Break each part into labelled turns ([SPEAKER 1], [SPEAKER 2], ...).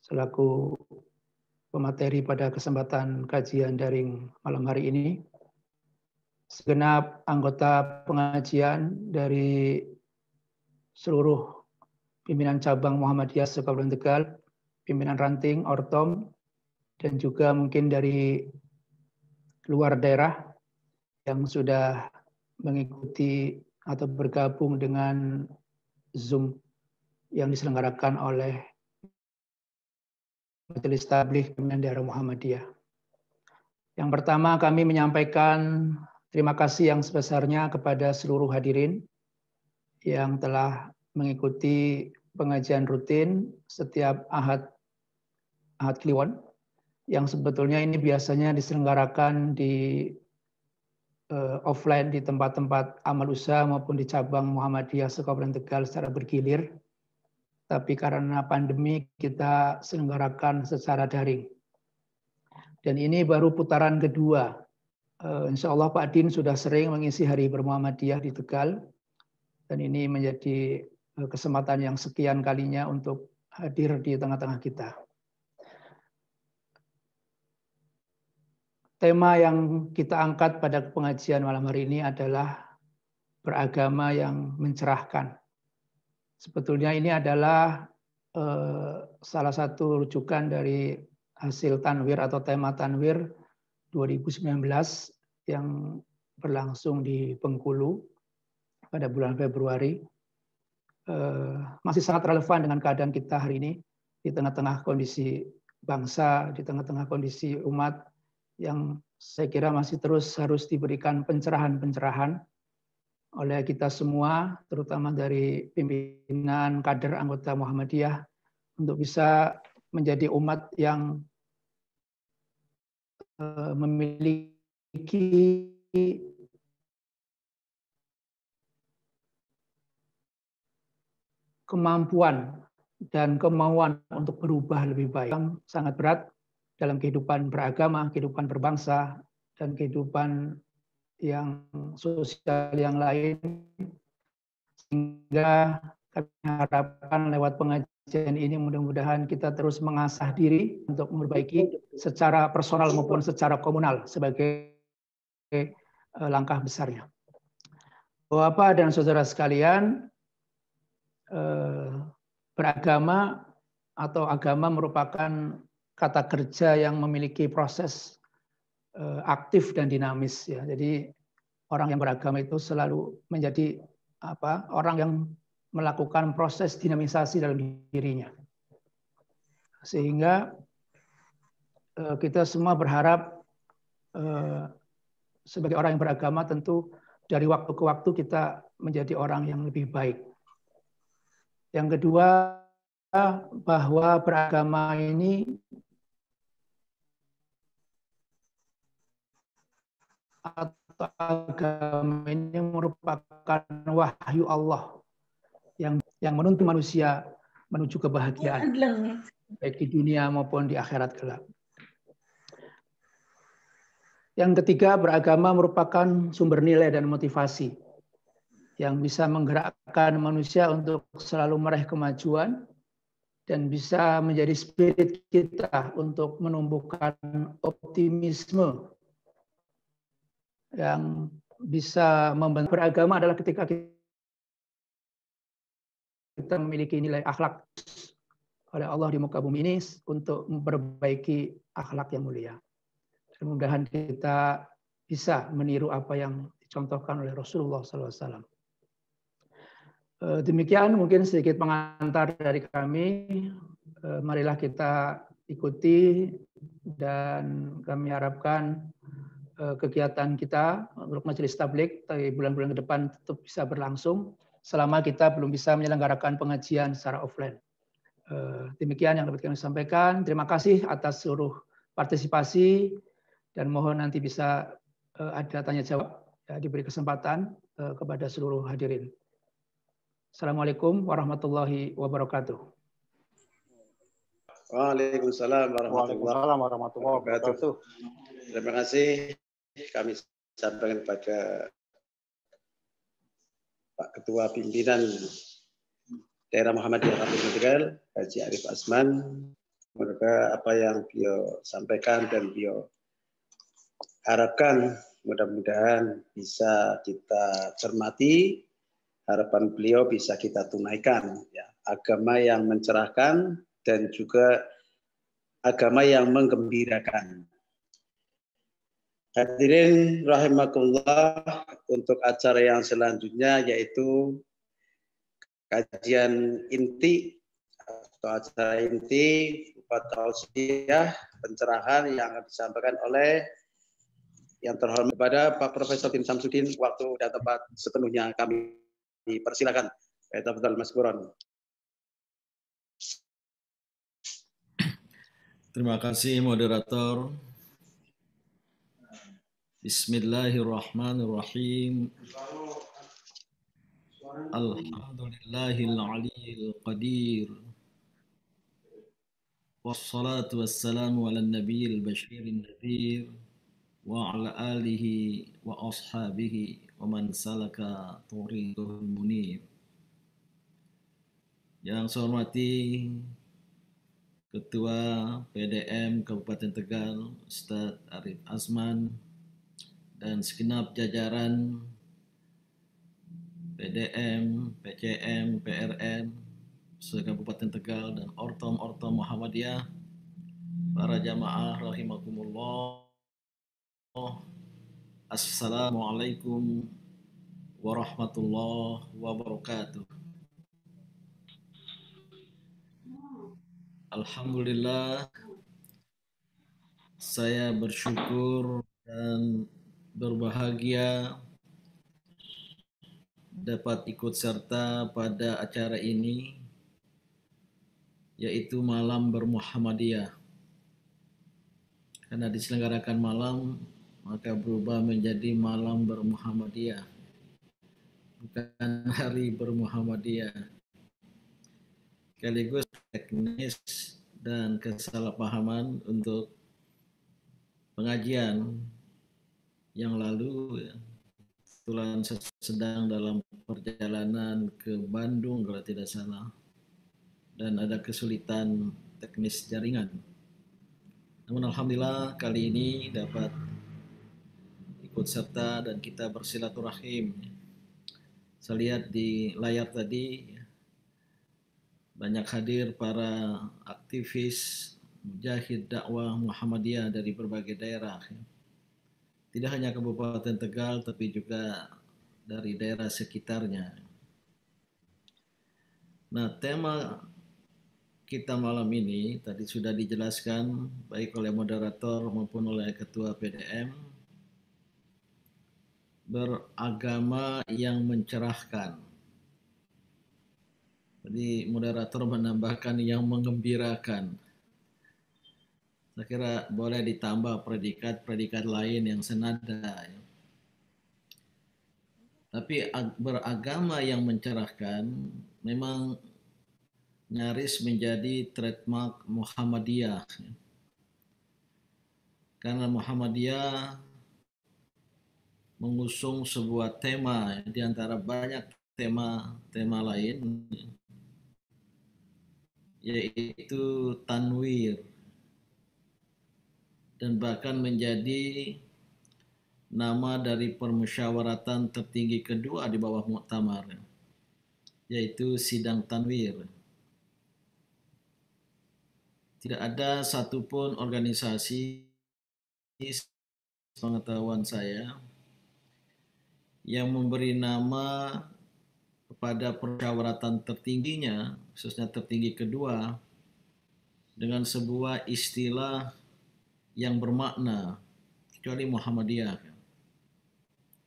[SPEAKER 1] selaku pemateri pada kesempatan kajian daring malam hari ini. Segenap anggota pengajian dari seluruh pimpinan cabang Muhammadiyah se-Kabupaten Tegal, pimpinan ranting, Ortom, dan juga mungkin dari luar daerah yang sudah mengikuti atau bergabung dengan Zoom yang diselenggarakan oleh Majelis Tabligh Pimpinan Daerah Muhammadiyah. Yang pertama, kami menyampaikan terima kasih yang sebesarnya kepada seluruh hadirin yang telah mengikuti pengajian rutin setiap Ahad Kliwon, yang sebetulnya ini biasanya diselenggarakan di offline di tempat-tempat amal usaha maupun di cabang Muhammadiyah se-Kabupaten Tegal secara bergilir. Tapi karena pandemi kita selenggarakan secara daring. Dan ini baru putaran kedua. Insya Allah Pak Din sudah sering mengisi Hari Bermuhammadiyah di Tegal. Dan ini menjadi kesempatan yang sekian kalinya untuk hadir di tengah-tengah kita. Tema yang kita angkat pada pengajian malam hari ini adalah beragama yang mencerahkan. Sebetulnya ini adalah salah satu rujukan dari hasil Tanwir atau tema Tanwir 2019 yang berlangsung di Bengkulu pada bulan Februari. Masih sangat relevan dengan keadaan kita hari ini di tengah-tengah kondisi bangsa, di tengah-tengah kondisi umat yang saya kira masih terus harus diberikan pencerahan-pencerahan oleh kita semua, terutama dari pimpinan kader anggota Muhammadiyah, untuk bisa menjadi umat yang memiliki kemampuan dan kemauan untuk berubah lebih baik. Sangat berat dalam kehidupan beragama, kehidupan berbangsa, dan kehidupan yang sosial yang lain, sehingga kami harapkan lewat pengajian ini mudah-mudahan kita terus mengasah diri untuk memperbaiki secara personal maupun secara komunal sebagai langkah besarnya. Bapak dan saudara sekalian, beragama atau agama merupakan kata kerja yang memiliki proses aktif dan dinamis, ya. Jadi orang yang beragama itu selalu menjadi orang yang melakukan proses dinamisasi dalam dirinya, sehingga kita semua berharap sebagai orang yang beragama tentu dari waktu ke waktu kita menjadi orang yang lebih baik. Yang kedua, bahwa beragama ini atau agama ini merupakan wahyu Allah yang menuntun manusia menuju kebahagiaan baik di dunia maupun di akhirat kelak. Yang ketiga, beragama merupakan sumber nilai dan motivasi yang bisa menggerakkan manusia untuk selalu meraih kemajuan dan bisa menjadi spirit kita untuk menumbuhkan optimisme yang bisa membantu. Beragama adalah ketika kita memiliki nilai akhlak oleh Allah di muka bumi ini untuk memperbaiki akhlak yang mulia. Mudah-mudahan kita bisa meniru apa yang dicontohkan oleh Rasulullah SAW. Demikian mungkin sedikit pengantar dari kami. Marilah kita ikuti dan kami harapkan kegiatan kita untuk Majelis Tabligh di bulan-bulan ke depan tetap bisa berlangsung selama kita belum bisa menyelenggarakan pengajian secara offline. Demikian yang dapat kami sampaikan. Terima kasih atas seluruh partisipasi dan mohon nanti bisa ada tanya jawab, ya, diberi kesempatan kepada seluruh hadirin. Assalamualaikum warahmatullahi wabarakatuh.
[SPEAKER 2] Waalaikumsalam warahmatullahi wabarakatuh. Terima kasih kami sampaikan kepada Pak Ketua Pimpinan Daerah Muhammadiyah Kabupaten Tegal, Haji Arif Asman, Semoga apa yang beliau sampaikan dan beliau harapkan mudah-mudahan bisa kita cermati, harapan beliau bisa kita tunaikan. Ya, agama yang mencerahkan dan juga agama yang menggembirakan. Hadirin rahimakumullah, untuk acara yang selanjutnya yaitu kajian inti atau acara inti tausiah pencerahan yang akan disampaikan oleh yang terhormat kepada Pak Profesor Tim Samsudin. Waktu dan tempat sepenuhnya kami dipersilakan. Tafadhal Mas Buron.
[SPEAKER 3] Terima kasih moderator. Bismillahirrahmanirrahim. Alhamdulillahil aliyyil qadir. Wassalatu wassalamu ala nabiyil basyirin nadhir wa ala alihi wa ashabihi wa man salaka tariqahul munir. Yang saya hormati Ketua PDM Kabupaten Tegal, Ustadz Arif Azman, dan segenap jajaran PDM, PCM, PRM, se-Kabupaten Tegal, dan Ortom Muhammadiyah, para jamaah rahimakumullah. Assalamualaikum warahmatullahi wabarakatuh. Alhamdulillah, saya bersyukur dan berbahagia dapat ikut serta pada acara ini, yaitu Malam Bermuhammadiyah. Karena diselenggarakan malam, maka berubah menjadi Malam Bermuhammadiyah, bukan Hari Bermuhammadiyah. Sekaligus teknis dan kesalahpahaman untuk pengajian yang lalu. Kebetulan sedang dalam perjalanan ke Bandung kalau tidak salah, dan ada kesulitan teknis jaringan. Namun alhamdulillah kali ini dapat ikut serta dan kita bersilaturahim. Saya lihat di layar tadi banyak hadir para aktivis mujahid dakwah Muhammadiyah dari berbagai daerah. Tidak hanya Kabupaten Tegal, tapi juga dari daerah sekitarnya. Nah, tema kita malam ini tadi sudah dijelaskan baik oleh moderator maupun oleh Ketua PDM. Beragama yang mencerahkan. Jadi moderator menambahkan yang menggembirakan. Saya kira boleh ditambah predikat-predikat lain yang senada. Tapi beragama yang mencerahkan memang nyaris menjadi trademark Muhammadiyah. Karena Muhammadiyah mengusung sebuah tema di antara banyak tema lain, yaitu tanwir, dan bahkan menjadi nama dari permusyawaratan tertinggi kedua di bawah Muktamar, yaitu Sidang Tanwir. Tidak ada satupun organisasi pengetahuan saya yang memberi nama kepada permusyawaratan tertingginya, khususnya tertinggi kedua, dengan sebuah istilah yang bermakna kecuali Muhammadiyah.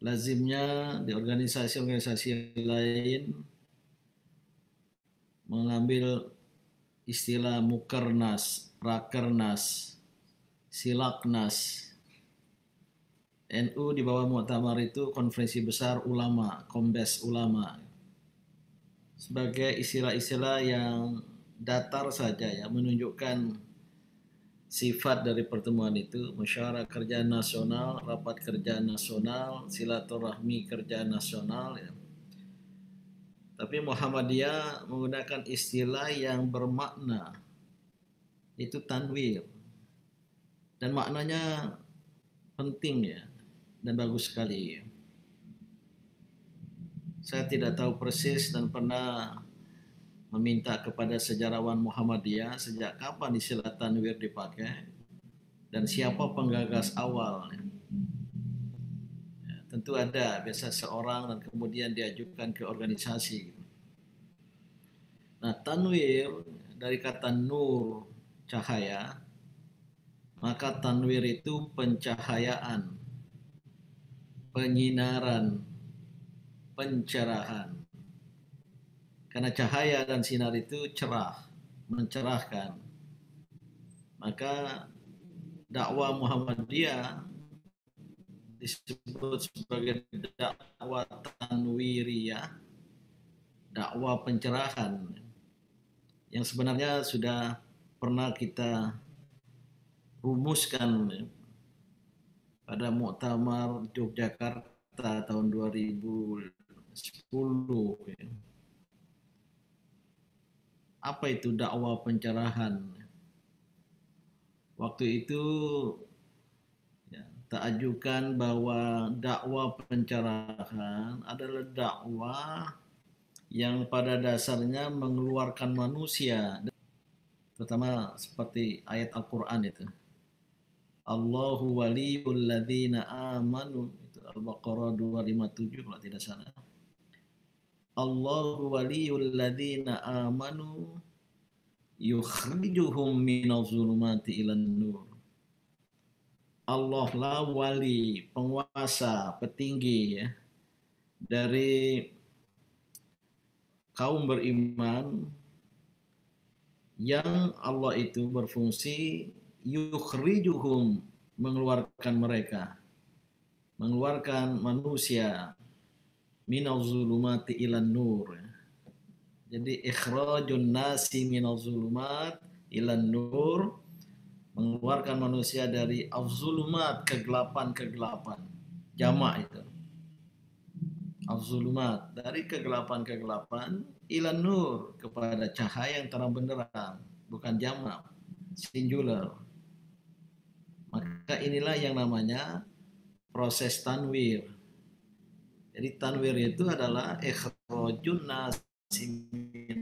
[SPEAKER 3] Lazimnya di organisasi-organisasi lain mengambil istilah Mukernas, Rakernas, Silaknas. NU di bawah Muktamar itu Konferensi Besar Ulama, Kombes Ulama. Sebagai istilah-istilah yang datar saja ya, menunjukkan sifat dari pertemuan itu, musyawarah kerja nasional, rapat kerja nasional, silaturahmi kerja nasional. Ya. Tapi Muhammadiyah menggunakan istilah yang bermakna itu tanwir. Dan maknanya penting ya, dan bagus sekali. Saya tidak tahu persis dan pernah meminta kepada sejarawan Muhammadiyah sejak kapan istilah tanwir dipakai dan siapa penggagas awal. Ya, tentu ada, biasa seorang dan kemudian diajukan ke organisasi. Nah, tanwir dari kata nur, cahaya, maka tanwir itu pencahayaan, penyinaran, pencerahan. Karena cahaya dan sinar itu cerah, mencerahkan. Maka dakwah Muhammadiyah disebut sebagai dakwah tanwiriyah, dakwah pencerahan, yang sebenarnya sudah pernah kita rumuskan pada Muktamar Yogyakarta tahun 2010. Apa itu dakwah pencerahan? Waktu itu ya, ta'ajukan bahwa dakwah pencerahan adalah dakwah yang pada dasarnya mengeluarkan manusia, terutama seperti ayat Al-Quran itu. Allahu waliyul ladzina amanu, itu Al-Baqarah 257 kalau tidak salah. Allahu waliyul ladzina amanu yukhrijuhum minaz zulumati ilan nur. Allah lah wali, penguasa, petinggi ya, dari kaum beriman yang Allah itu berfungsi yukhrijuhum, mengeluarkan mereka, mengeluarkan manusia minaz zulumati ilan nur. Jadi ikhrajun nasi minaz zulumat ilan nur, mengeluarkan manusia dari az-zulumat, kegelapan-kegelapan. Jamak itu. Az-zulumat, dari kegelapan-kegelapan ilan nur, kepada cahaya yang terang benderang, bukan jamak, singular. Maka inilah yang namanya proses tanwir. Jadi tanwir itu adalah ikhrajun nasi minaz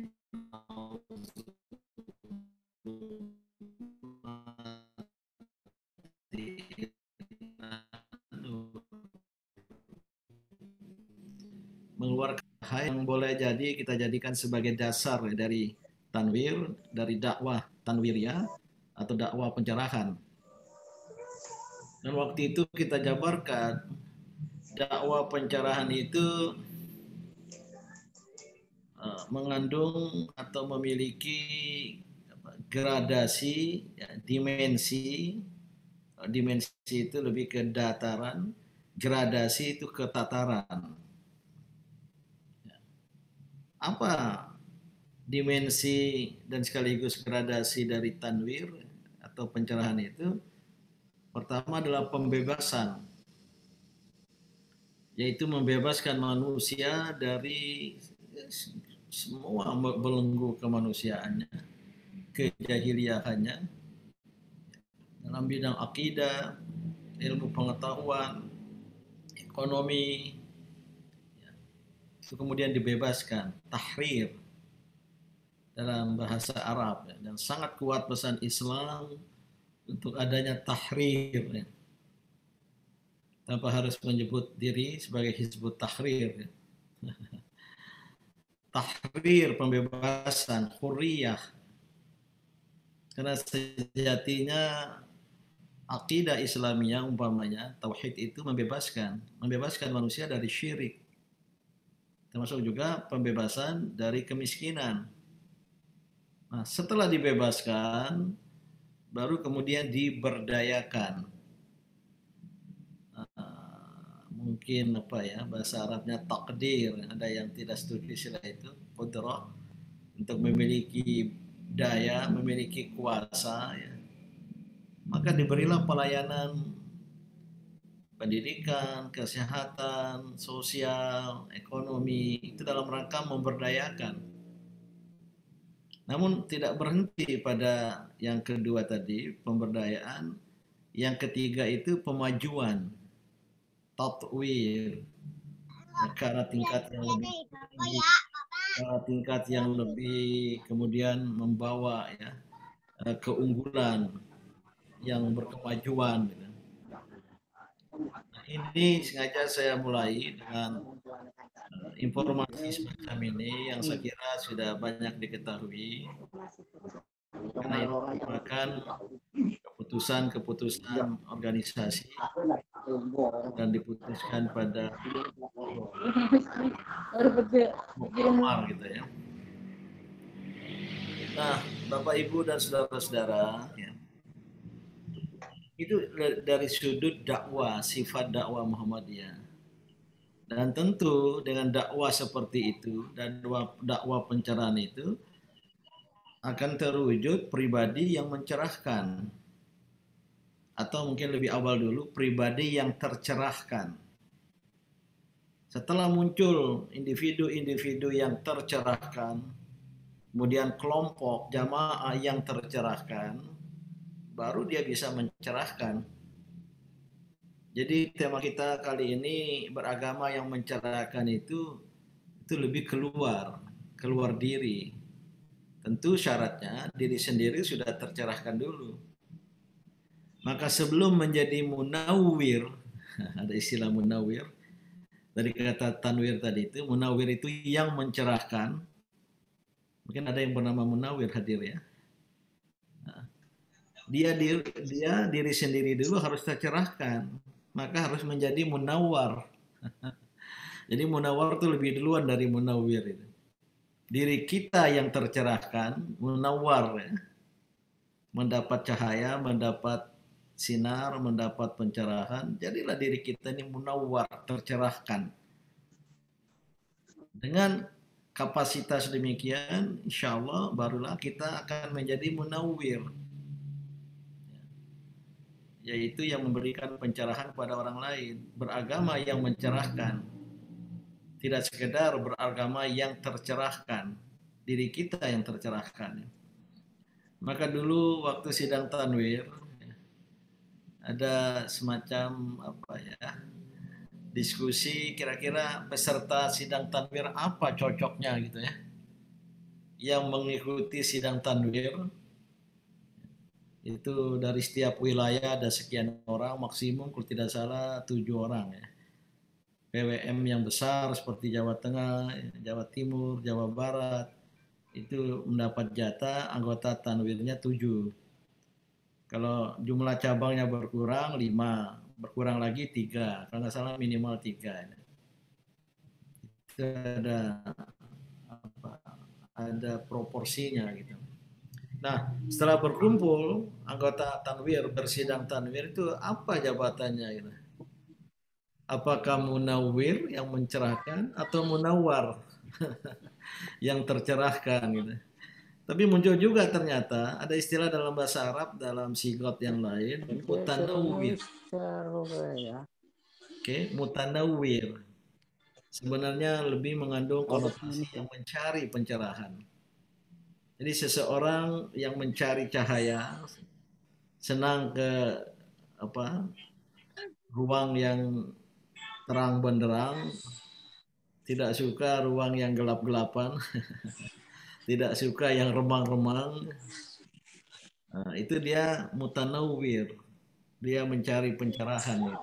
[SPEAKER 3] mengeluarkan cahaya yang boleh jadi kita jadikan sebagai dasar dari tanwir, dari dakwah tanwiriyah atau dakwah pencerahan. Dan waktu itu kita jabarkan dakwah pencerahan itu mengandung atau memiliki gradasi, ya, dimensi. Dimensi itu lebih ke dataran, gradasi itu ke tataran. Apa dimensi dan sekaligus gradasi dari tanwir atau pencerahan itu? Pertama adalah pembebasan, yaitu membebaskan manusia dari semua belenggu kemanusiaannya, kejahiliahannya, dalam bidang akidah, ilmu pengetahuan, ekonomi, itu kemudian dibebaskan, tahrir dalam bahasa Arab, ya. Dan sangat kuat pesan Islam untuk adanya tahrir, ya. Tanpa harus menyebut diri sebagai Hizbut Tahrir, ya. Tahrir, pembebasan, hurriyah. Karena sejatinya akidah Islamiyah umpamanya tauhid itu membebaskan manusia dari syirik. Termasuk juga pembebasan dari kemiskinan. Nah, setelah dibebaskan, baru kemudian diberdayakan. Mungkin apa ya, bahasa Arabnya takdir. Ada yang tidak setuju istilah itu, qudrah, untuk memiliki daya, memiliki kuasa. Ya. Maka diberilah pelayanan pendidikan, kesehatan, sosial, ekonomi, itu dalam rangka memberdayakan. Namun tidak berhenti pada yang kedua tadi, pemberdayaan. Yang ketiga itu pemajuan, tatwir, ke arah tingkat yang lebih tinggi, ke arah tingkat yang lebih kemudian membawa ya keunggulan yang berkemajuan. Gitu. Nah, ini sengaja saya mulai dengan informasi semacam ini yang saya kira sudah banyak diketahui karena itu merupakan keputusan-keputusan organisasi dan diputuskan pada muktamar gitu ya. Nah, Bapak Ibu dan saudara-saudara, ya, itu dari sudut dakwah, sifat dakwah Muhammadiyah. Dan tentu dengan dakwah seperti itu dan dakwah pencerahan itu akan terwujud pribadi yang mencerahkan. Atau mungkin lebih awal dulu, pribadi yang tercerahkan. Setelah muncul individu-individu yang tercerahkan, kemudian kelompok jamaah yang tercerahkan, baru dia bisa mencerahkan. Jadi tema kita kali ini beragama yang mencerahkan itu lebih keluar diri. Tentu syaratnya diri sendiri sudah tercerahkan dulu. Maka sebelum menjadi munawwir, ada istilah munawwir, dari kata tanwir tadi itu, munawwir itu yang mencerahkan. Mungkin ada yang bernama munawwir hadir ya. Dia diri sendiri dulu harus tercerahkan, maka harus menjadi munawwar. Jadi munawwar itu lebih duluan dari munawwir itu. Diri kita yang tercerahkan, munawwar ya. Mendapat cahaya, mendapat sinar, mendapat pencerahan, jadilah diri kita ini munawwar, tercerahkan. Dengan kapasitas demikian, insya Allah barulah kita akan menjadi munawwir, yaitu yang memberikan pencerahan kepada orang lain, beragama yang mencerahkan, tidak sekedar beragama yang tercerahkan, diri kita yang tercerahkan. Maka dulu waktu sidang tanwir ada semacam diskusi kira-kira peserta sidang tanwir apa cocoknya gitu ya, yang mengikuti sidang tanwir itu dari setiap wilayah ada sekian orang, maksimum kalau tidak salah 7 orang ya. PWM yang besar seperti Jawa Tengah, Jawa Timur, Jawa Barat itu mendapat jatah anggota tanwirnya 7. Kalau jumlah cabangnya berkurang 5, berkurang lagi 3, kalau nggak salah minimal 3. Itu ada proporsinya gitu. Nah, setelah berkumpul anggota tanwir bersidang tanwir itu apa jabatannya gitu? Apakah munawwir yang mencerahkan atau munawwar yang tercerahkan gitu? Tapi muncul juga ternyata ada istilah dalam bahasa Arab dalam sigot yang lain, mutanawwir. Oke, mutanawwir. Sebenarnya lebih mengandung konotasi yang mencari pencerahan. Jadi seseorang yang mencari cahaya, senang ke ruang yang terang benderang, tidak suka ruang yang gelap-gelapan, tidak suka yang remang-remang. Nah, itu dia mutanawwir, dia mencari pencerahan.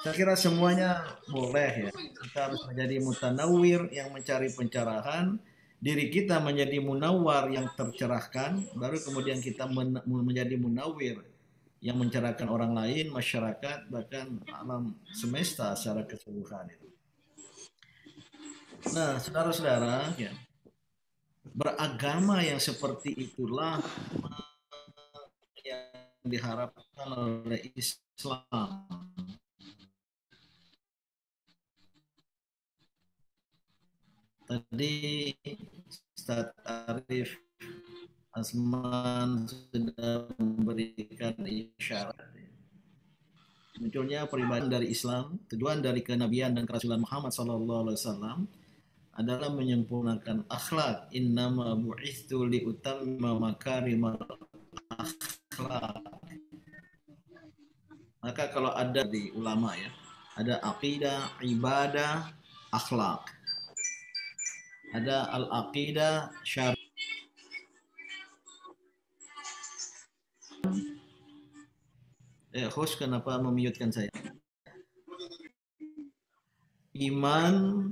[SPEAKER 3] Saya kira semuanya boleh ya. Kita harus menjadi mutanawwir yang mencari pencerahan, diri kita menjadi munawwar yang tercerahkan, baru kemudian kita menjadi munawwir yang mencerahkan orang lain, masyarakat, bahkan alam semesta secara keseluruhan. Nah, saudara-saudara, ya, beragama yang seperti itulah yang diharapkan oleh Islam. Tadi Ustaz Arif Asman sudah memberikan isyarat. Munculnya perubahan dari Islam, tujuan dari kenabian dan kerasulan Muhammad SAW adalah menyempurnakan akhlak. Innama bu'itsu liutammima makarimal akhlak. Maka kalau ada di ulama ya, ada aqidah, ibadah, akhlak. Ada al-aqidah syar'i. Host kenapa memiutkan saya? Iman,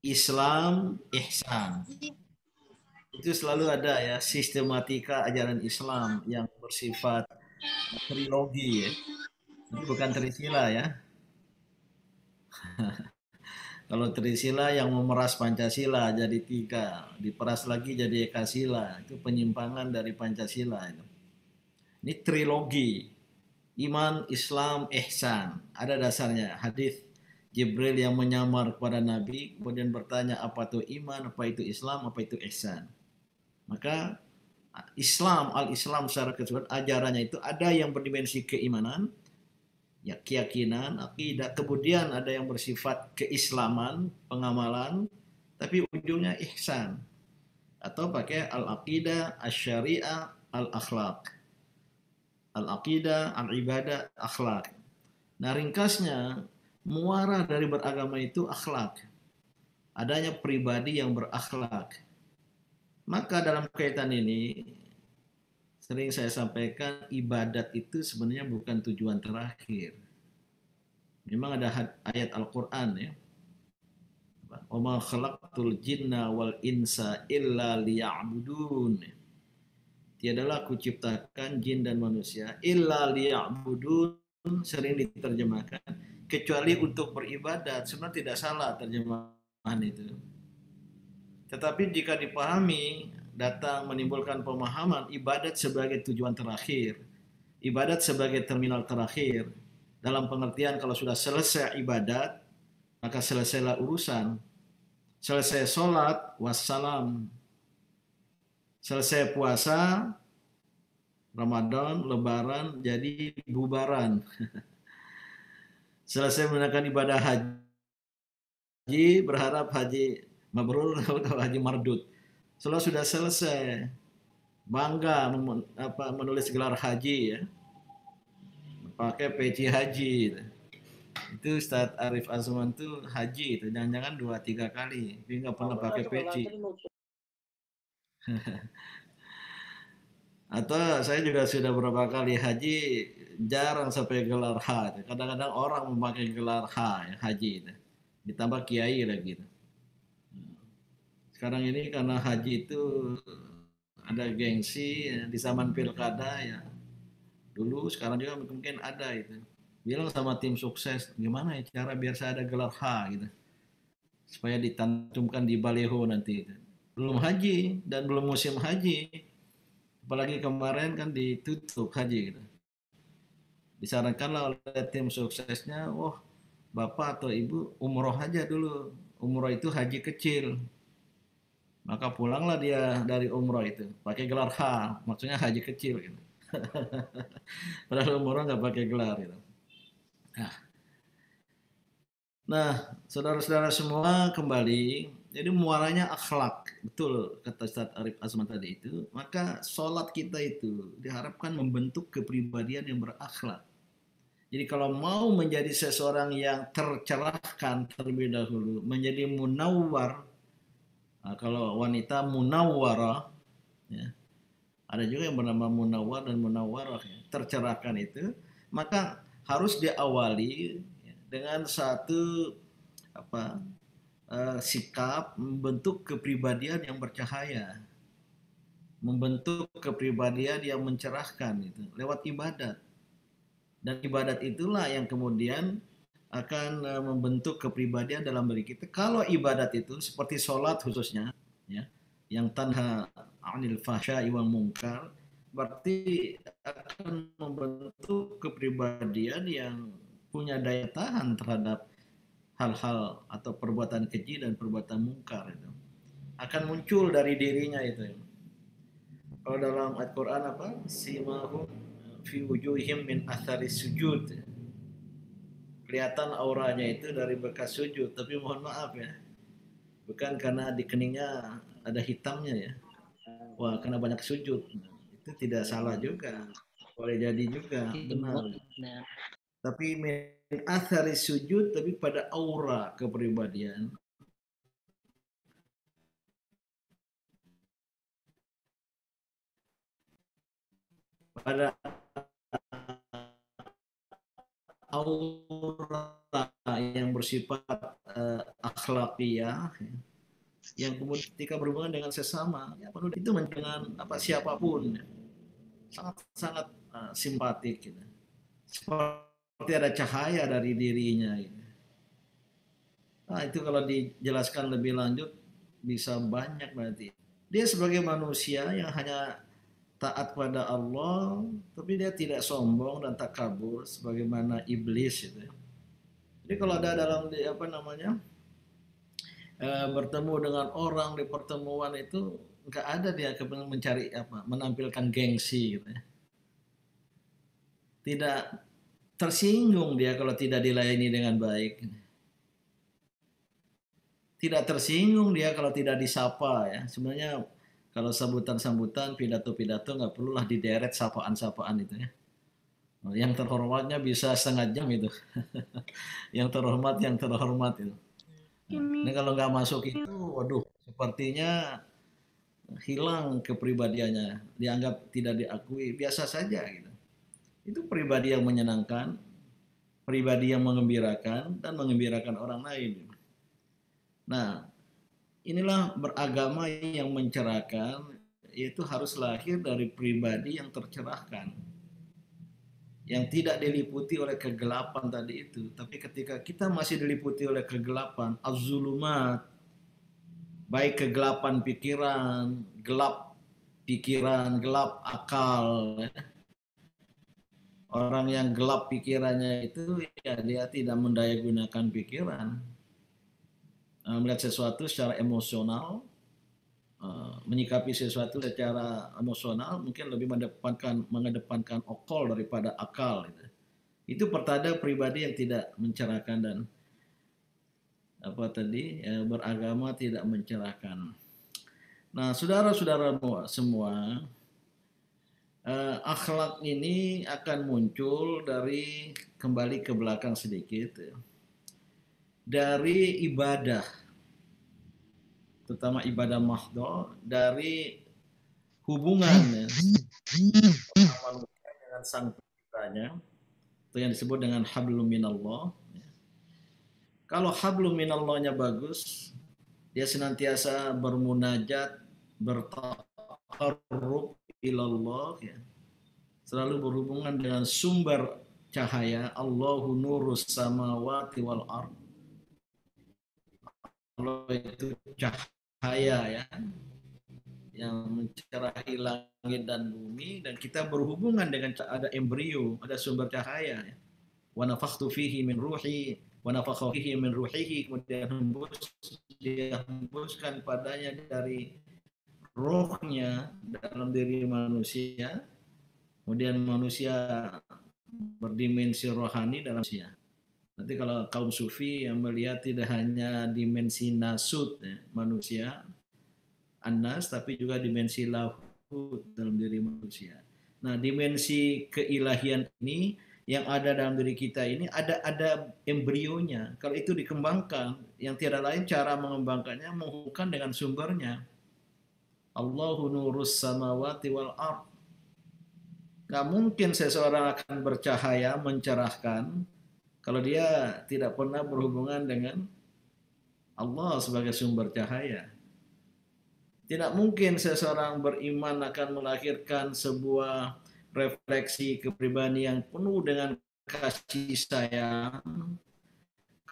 [SPEAKER 3] Islam, ihsan. Itu selalu ada ya sistematika ajaran Islam yang bersifat trilogi ya. Ini bukan trisila ya. Kalau trisila yang memeras Pancasila jadi 3, diperas lagi jadi Ekasila. Itu penyimpangan dari Pancasila itu. Ini trilogi. Iman, Islam, ihsan. Ada dasarnya. Hadis Jibril yang menyamar kepada Nabi kemudian bertanya apa itu iman, apa itu Islam, apa itu ihsan. Maka Islam, al-Islam secara keseluruhan ajarannya itu ada yang berdimensi keimanan, ya keyakinan, akidah, kemudian ada yang bersifat keislaman, pengamalan, tapi ujungnya ihsan. Atau pakai al-aqidah, asy-syariah, al-akhlaq. Al-aqidah, al-ibadah, akhlak. Nah ringkasnya, muara dari beragama itu akhlak. Adanya pribadi yang berakhlak. Maka dalam kaitan ini, sering saya sampaikan ibadat itu sebenarnya bukan tujuan terakhir. Memang ada ayat Al-Quran ya. Wa ma khalaqtul jinna wal insa illa liya'budun. Tiadalah aku ciptakan jin dan manusia illa liya'budun, sering diterjemahkan kecuali untuk beribadat. Sebenarnya tidak salah terjemahan itu. Tetapi jika dipahami datang menimbulkan pemahaman ibadat sebagai tujuan terakhir, ibadat sebagai terminal terakhir, dalam pengertian kalau sudah selesai ibadat maka selesailah urusan. Selesai sholat wassalam, selesai puasa, Ramadan, Lebaran, jadi bubaran. Selesai menunaikan ibadah haji, berharap haji mabrur atau haji mardud. Setelah sudah selesai, bangga menulis gelar haji ya, pakai peci haji. Itu Ustadz Arif Azman tuh haji itu, jangan-jangan 2-3 kali, tapi nggak pernah pakai peci. Atau saya juga sudah beberapa kali haji, jarang sampai gelar H. Kadang-kadang orang memakai gelar H, ya, haji itu. Ditambah kiai lagi. Gitu. Sekarang ini karena haji itu ada gengsi ya, di zaman pilkada ya. Dulu sekarang juga mungkin ada itu. Bilang sama tim sukses, gimana ya cara biar saya ada gelar H gitu. Supaya ditantumkan di baleho nanti. Belum haji dan belum musim haji. Apalagi kemarin kan ditutup haji gitu. Disarankanlah oleh tim suksesnya, bapak atau ibu umroh aja dulu. Umroh itu haji kecil. Maka pulanglah dia dari umroh itu pakai gelar H, maksudnya haji kecil gitu. Padahal umroh nggak pakai gelar gitu. Nah, saudara-saudara semua kembali, jadi muaranya akhlak, betul kata Ustaz Arif Azman tadi itu. Maka sholat kita itu diharapkan membentuk kepribadian yang berakhlak. Jadi kalau mau menjadi seseorang yang tercerahkan terlebih dahulu, menjadi munawwar, kalau wanita munawwarah, ya, ada juga yang bernama munawwar dan munawwarah, ya, tercerahkan itu, maka harus diawali dengan satu sikap membentuk kepribadian yang bercahaya, membentuk kepribadian yang mencerahkan itu lewat ibadat. Dan ibadat itulah yang kemudian akan membentuk kepribadian dalam diri kita. Kalau ibadat itu seperti sholat khususnya, ya, yang tanha 'anil fahsya'i wal munkar, berarti akan membentuk kepribadian yang punya daya tahan terhadap hal-hal atau perbuatan keji dan perbuatan mungkar itu. Akan muncul dari dirinya itu. Kalau dalam Al-Quran simahum fi wujuhihim min athari sujud. Kelihatan auranya itu dari bekas sujud, tapi mohon maaf ya. bukan karena di keningnya ada hitamnya ya. Wah, karena banyak sujud. Itu tidak salah juga. Boleh jadi juga, benar. Tapi min athari sujud, tapi pada aura kepribadian. Pada aura yang bersifat akhlakiyah, yang kemudian ketika berhubungan dengan sesama, ya penuh itu dengan apa siapapun, sangat simpatik, gitu. Seperti ada cahaya dari dirinya. Gitu. Nah, itu kalau dijelaskan lebih lanjut bisa banyak berarti. Dia sebagai manusia yang hanya taat pada Allah, tapi dia tidak sombong dan takabur sebagaimana iblis itu. Jadi kalau ada dalam bertemu dengan orang di pertemuan itu nggak ada dia mencari menampilkan gengsi gitu ya. Tidak tersinggung dia kalau tidak dilayani dengan baik. Tidak tersinggung dia kalau tidak disapa ya. Sebenarnya kalau sambutan-sambutan, pidato-pidato nggak perlulah dideret sapaan-sapaan itu ya. Yang terhormatnya bisa setengah jam itu. yang terhormat itu. Nah, kalau nggak masuk itu, waduh, sepertinya hilang kepribadiannya, dianggap tidak diakui, biasa saja gitu. Itu pribadi yang menyenangkan, pribadi yang mengembirakan dan mengembirakan orang lain. Nah, inilah beragama yang mencerahkan, yaitu harus lahir dari pribadi yang tercerahkan, yang tidak diliputi oleh kegelapan tadi itu. Tapi ketika kita masih diliputi oleh kegelapan, az-zulumat, baik kegelapan pikiran, gelap akal. Orang yang gelap pikirannya itu ya dia tidak mendayagunakan pikiran. Melihat sesuatu secara emosional, menyikapi sesuatu secara emosional mungkin lebih mengedepankan okol daripada akal. Itu pertanda pribadi yang tidak mencerahkan dan beragama tidak mencerahkan. Nah, saudara-saudara semua, akhlak ini akan muncul dari kembali ke belakang sedikit dari ibadah, terutama ibadah mahdhah, dari hubungan manusia dengan sang penciptanya, itu yang disebut dengan hablum minallah. Kalau hablum minallahnya bagus, dia senantiasa bermunajat, bertaqarrub ilallah, ya. Selalu berhubungan dengan sumber cahaya. Allahu nurus samawati wal ard. Allah itu cahaya ya, yang mencerahi langit dan bumi, dan kita berhubungan dengan ada embrio, ada sumber cahaya ya. Wa nafakhtu fihi min ruhi wa nafakha fihi min ruhihi, kemudian dia hembuskan padanya dari rohnya dalam diri manusia, kemudian manusia berdimensi rohani dalam manusia. Nanti kalau kaum sufi yang melihat tidak hanya dimensi nasut ya, manusia, anas, tapi juga dimensi lahut dalam diri manusia. Nah, dimensi keilahian ini yang ada dalam diri kita ini ada embrionya. Kalau itu dikembangkan, yang tiada lain cara mengembangkannya menghubungkan dengan sumbernya. Allahu nurus samawati wal ard. Gak mungkin seseorang akan bercahaya, mencerahkan, kalau dia tidak pernah berhubungan dengan Allah sebagai sumber cahaya. Tidak mungkin seseorang beriman akan melahirkan sebuah refleksi kepribadian yang penuh dengan kasih sayang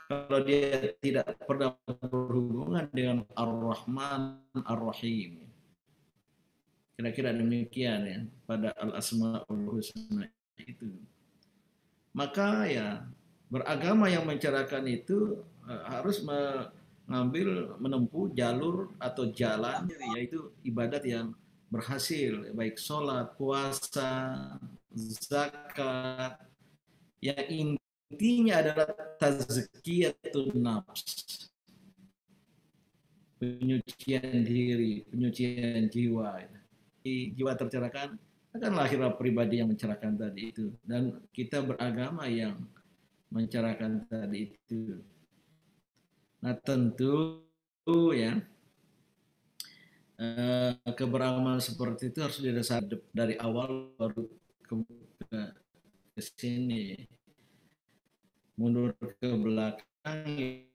[SPEAKER 3] kalau dia tidak pernah berhubungan dengan Ar-Rahman Ar-Rahim. Kira-kira demikian ya pada Al-Asma'ul Husna itu. Maka ya beragama yang mencerahkan itu harus menempuh jalur atau jalan, yaitu ibadat yang berhasil, baik sholat, puasa, zakat, yang intinya adalah tazkiyatun nafs. penyucian diri, penyucian jiwa. Jiwa tercerahkan, akan lahirlah pribadi yang mencerahkan tadi itu. Dan kita beragama yang mencerahkan tadi itu. Nah tentu ya, keberagaman seperti itu harus didasari dari awal baru ke sini. Mundur ke belakang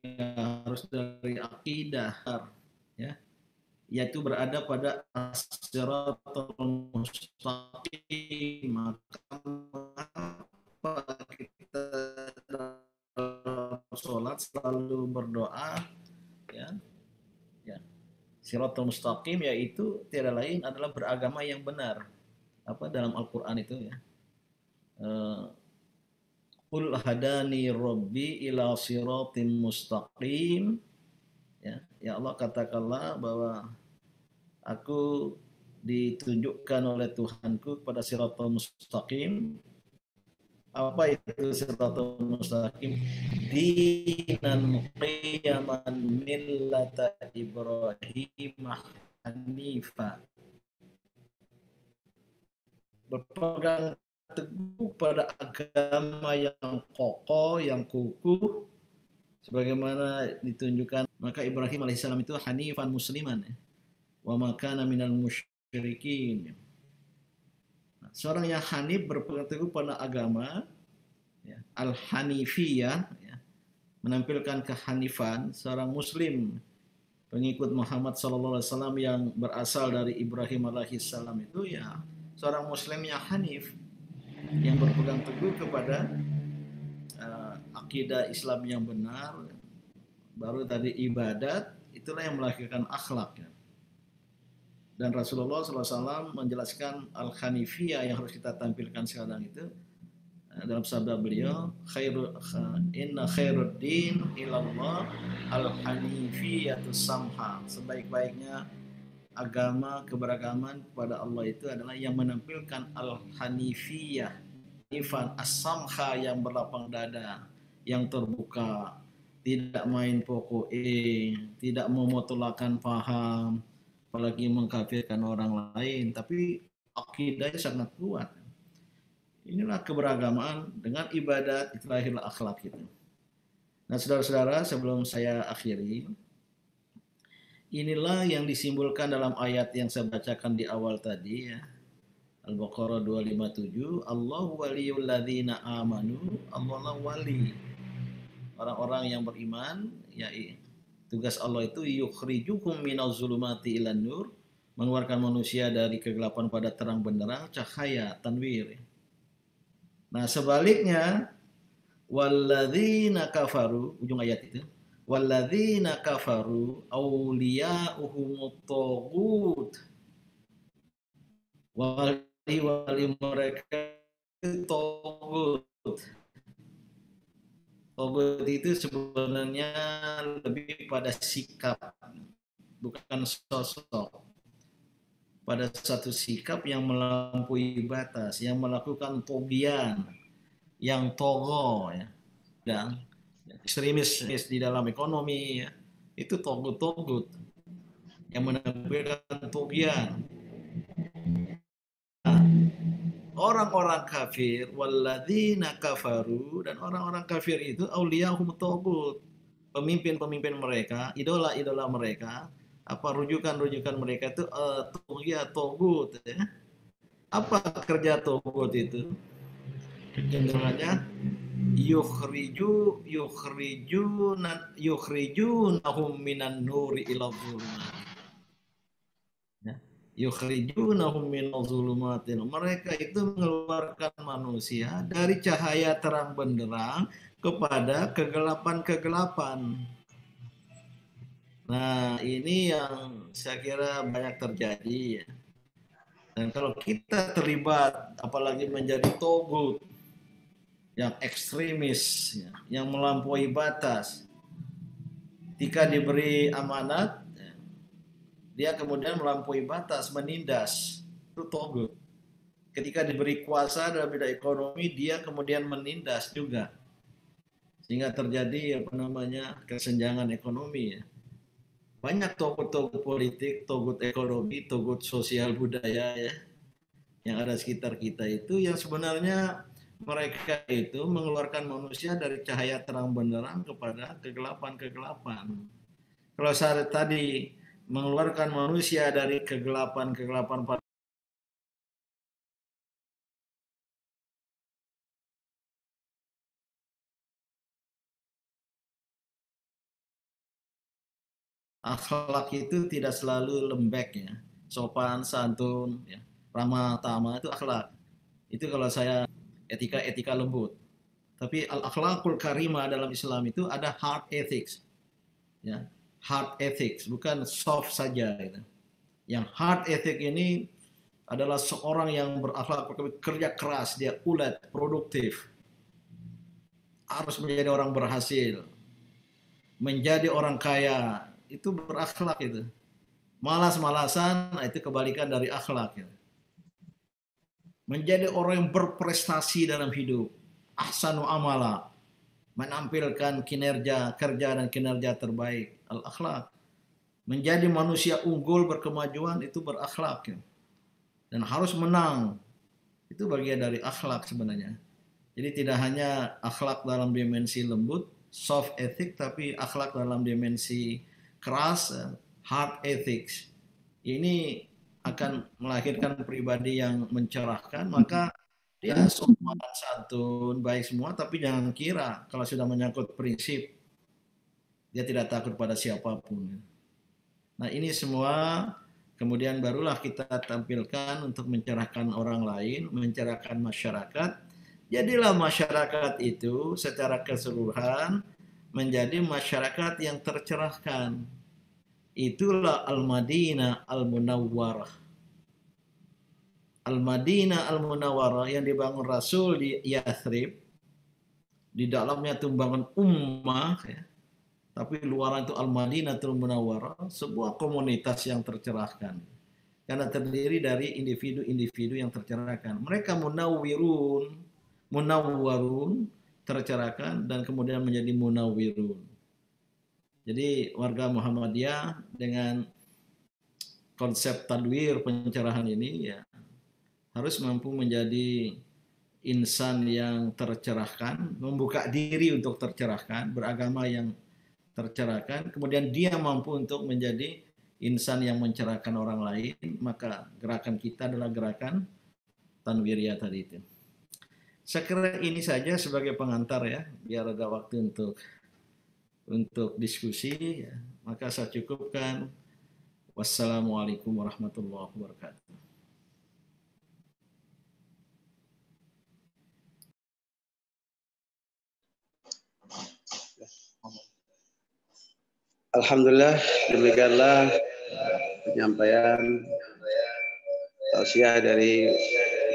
[SPEAKER 3] ya harus dari akidah ya, yaitu berada pada as-siratal mustaqim. Maka kita dalam sholat selalu berdoa ya, siratal mustaqim, yaitu tiada lain adalah beragama yang benar. Apa dalam Al-Qur'an itu ya, Qul hadani rabbi ila siratim mustaqim. Ya Allah, katakanlah bahwa aku ditunjukkan oleh Tuhanku kepada siratal mustaqim. Apa itu siratal mustaqim? Dinan qiyaman millata Ibrahim hanifa. Berpegang teguh pada agama yang kokoh, yang kukuh, sebagaimana ditunjukkan. Maka Ibrahim alaihissalam itu hanifan musliman, wa ma kana minal musyrikin. Seorang yang hanif berpegang teguh pada agama ya, al-hanifiyah ya, menampilkan kehanifan. Seorang muslim pengikut Muhammad SAW yang berasal dari Ibrahim alaihissalam itu ya seorang muslim yang hanif, yang berpegang teguh kepada akidah Islam yang benar. Baru tadi ibadat, itulah yang melahirkan akhlak ya. Dan Rasulullah SAW menjelaskan al-hanifiyah yang harus kita tampilkan sekarang itu dalam sabda beliau, inna khairuddin ilallah al-hanifiyatu samha. Sebaik-baiknya agama, keberagaman kepada Allah itu adalah yang menampilkan al-hanifiyah, hanifan as-samha, yang berlapang dada, yang terbuka, tidak main pokok, tidak memotolakan paham, apalagi mengkafirkan orang lain, tapi akidahnya sangat kuat. Inilah keberagaman dengan ibadat, itu lahirlah akhlak itu. Nah saudara-saudara, sebelum saya akhiri, inilah yang disimbolkan dalam ayat yang saya bacakan di awal tadi ya. Al-Baqarah 257, Allahu waliyul ladzina amanu, Allah wali orang-orang yang beriman ya. Tugas Allah itu yukhrijukum minaz zulumati ilan nur, mengeluarkan manusia dari kegelapan pada terang benderang, cahaya, tanwir. Nah sebaliknya, walladzina kafaru, ujung ayat itu, walladzina kafaru awliya'uhumut taghut, wali mereka itu taghut. Taghut itu sebenarnya lebih pada sikap, bukan sosok. Pada satu sikap yang melampaui batas, yang melakukan togian, yang togo ya, dan ekstremis di dalam ekonomi ya, itu togut yang menampilkan togian. Nah, orang-orang kafir, walladzina kafaru, dan orang-orang kafir itu auliyahum togut, pemimpin-pemimpin mereka, idola-idola mereka, apa rujukan-rujukan mereka itu togut ya. Apa kerja togut itu? Kecenderungannya yukhrijunahum minan nuri ila dhulumat. Ya. Yukhrijunahum minal dhulumatin. Mereka itu mengeluarkan manusia dari cahaya terang benderang kepada kegelapan-kegelapan. Nah, ini yang saya kira banyak terjadi ya. Dan kalau kita terlibat, apalagi menjadi togut, yang ekstremis, ya, yang melampaui batas, ketika diberi amanat, ya, dia kemudian melampaui batas, menindas, itu togut. Ketika diberi kuasa dalam bidang ekonomi, dia kemudian menindas juga, sehingga terjadi kesenjangan ekonomi ya. banyak togut-togut politik, togut ekonomi, togut sosial budaya ya yang ada sekitar kita itu yang sebenarnya mereka itu mengeluarkan manusia dari cahaya terang benderang kepada kegelapan-kegelapan. Kalau saya tadi mengeluarkan manusia dari kegelapan-kegelapan pada akhlak itu tidak selalu lembek ya, sopan santun, ya, ramah tamah itu akhlak. Itu kalau saya etika lembut. Tapi al-akhlakul karimah dalam Islam itu ada hard ethics, ya, hard ethics bukan soft saja. Gitu. Yang hard ethics ini adalah seorang yang berakhlak kerja keras, dia ulet, produktif, harus menjadi orang berhasil, menjadi orang kaya, itu berakhlak itu. Malas-malasan itu kebalikan dari akhlak. Gitu. Menjadi orang yang berprestasi dalam hidup, ahsanu amala, menampilkan kinerja kerja dan kinerja terbaik, al-akhlak. Menjadi manusia unggul berkemajuan itu berakhlak ya. Dan harus menang. Itu bagian dari akhlak sebenarnya. Jadi tidak hanya akhlak dalam dimensi lembut, soft ethics, tapi akhlak dalam dimensi keras, hard ethics. Ini akan melahirkan pribadi yang mencerahkan, maka dia sopan, santun, baik semua, tapi jangan kira kalau sudah menyangkut prinsip, dia tidak takut pada siapapun. Nah ini semua kemudian barulah kita tampilkan untuk mencerahkan orang lain, mencerahkan masyarakat. Jadilah masyarakat itu secara keseluruhan menjadi masyarakat yang tercerahkan. Itulah Al-Madinah Al-Munawwarah. Al-Madinah Al-Munawwarah yang dibangun Rasul di Yathrib. Di dalamnya tumbangan ummah, ya. Tapi luaran itu Al-Madinah Al-Munawwarah, sebuah komunitas yang tercerahkan. Karena terdiri dari individu-individu yang tercerahkan. Mereka munawwarun, tercerahkan, dan kemudian menjadi munawwirun. Jadi warga Muhammadiyah dengan konsep tadwir pencerahan ini ya harus mampu menjadi insan yang tercerahkan, membuka diri untuk tercerahkan, beragama yang tercerahkan, kemudian dia mampu untuk menjadi insan yang mencerahkan orang lain, maka gerakan kita adalah gerakan tanwiriyah tadi itu. Saya kira ini saja sebagai pengantar ya, biar ada waktu untuk diskusi ya. Maka saya cukupkan. Wassalamualaikum warahmatullahi wabarakatuh.
[SPEAKER 2] Alhamdulillah, demikianlah penyampaian tausiah dari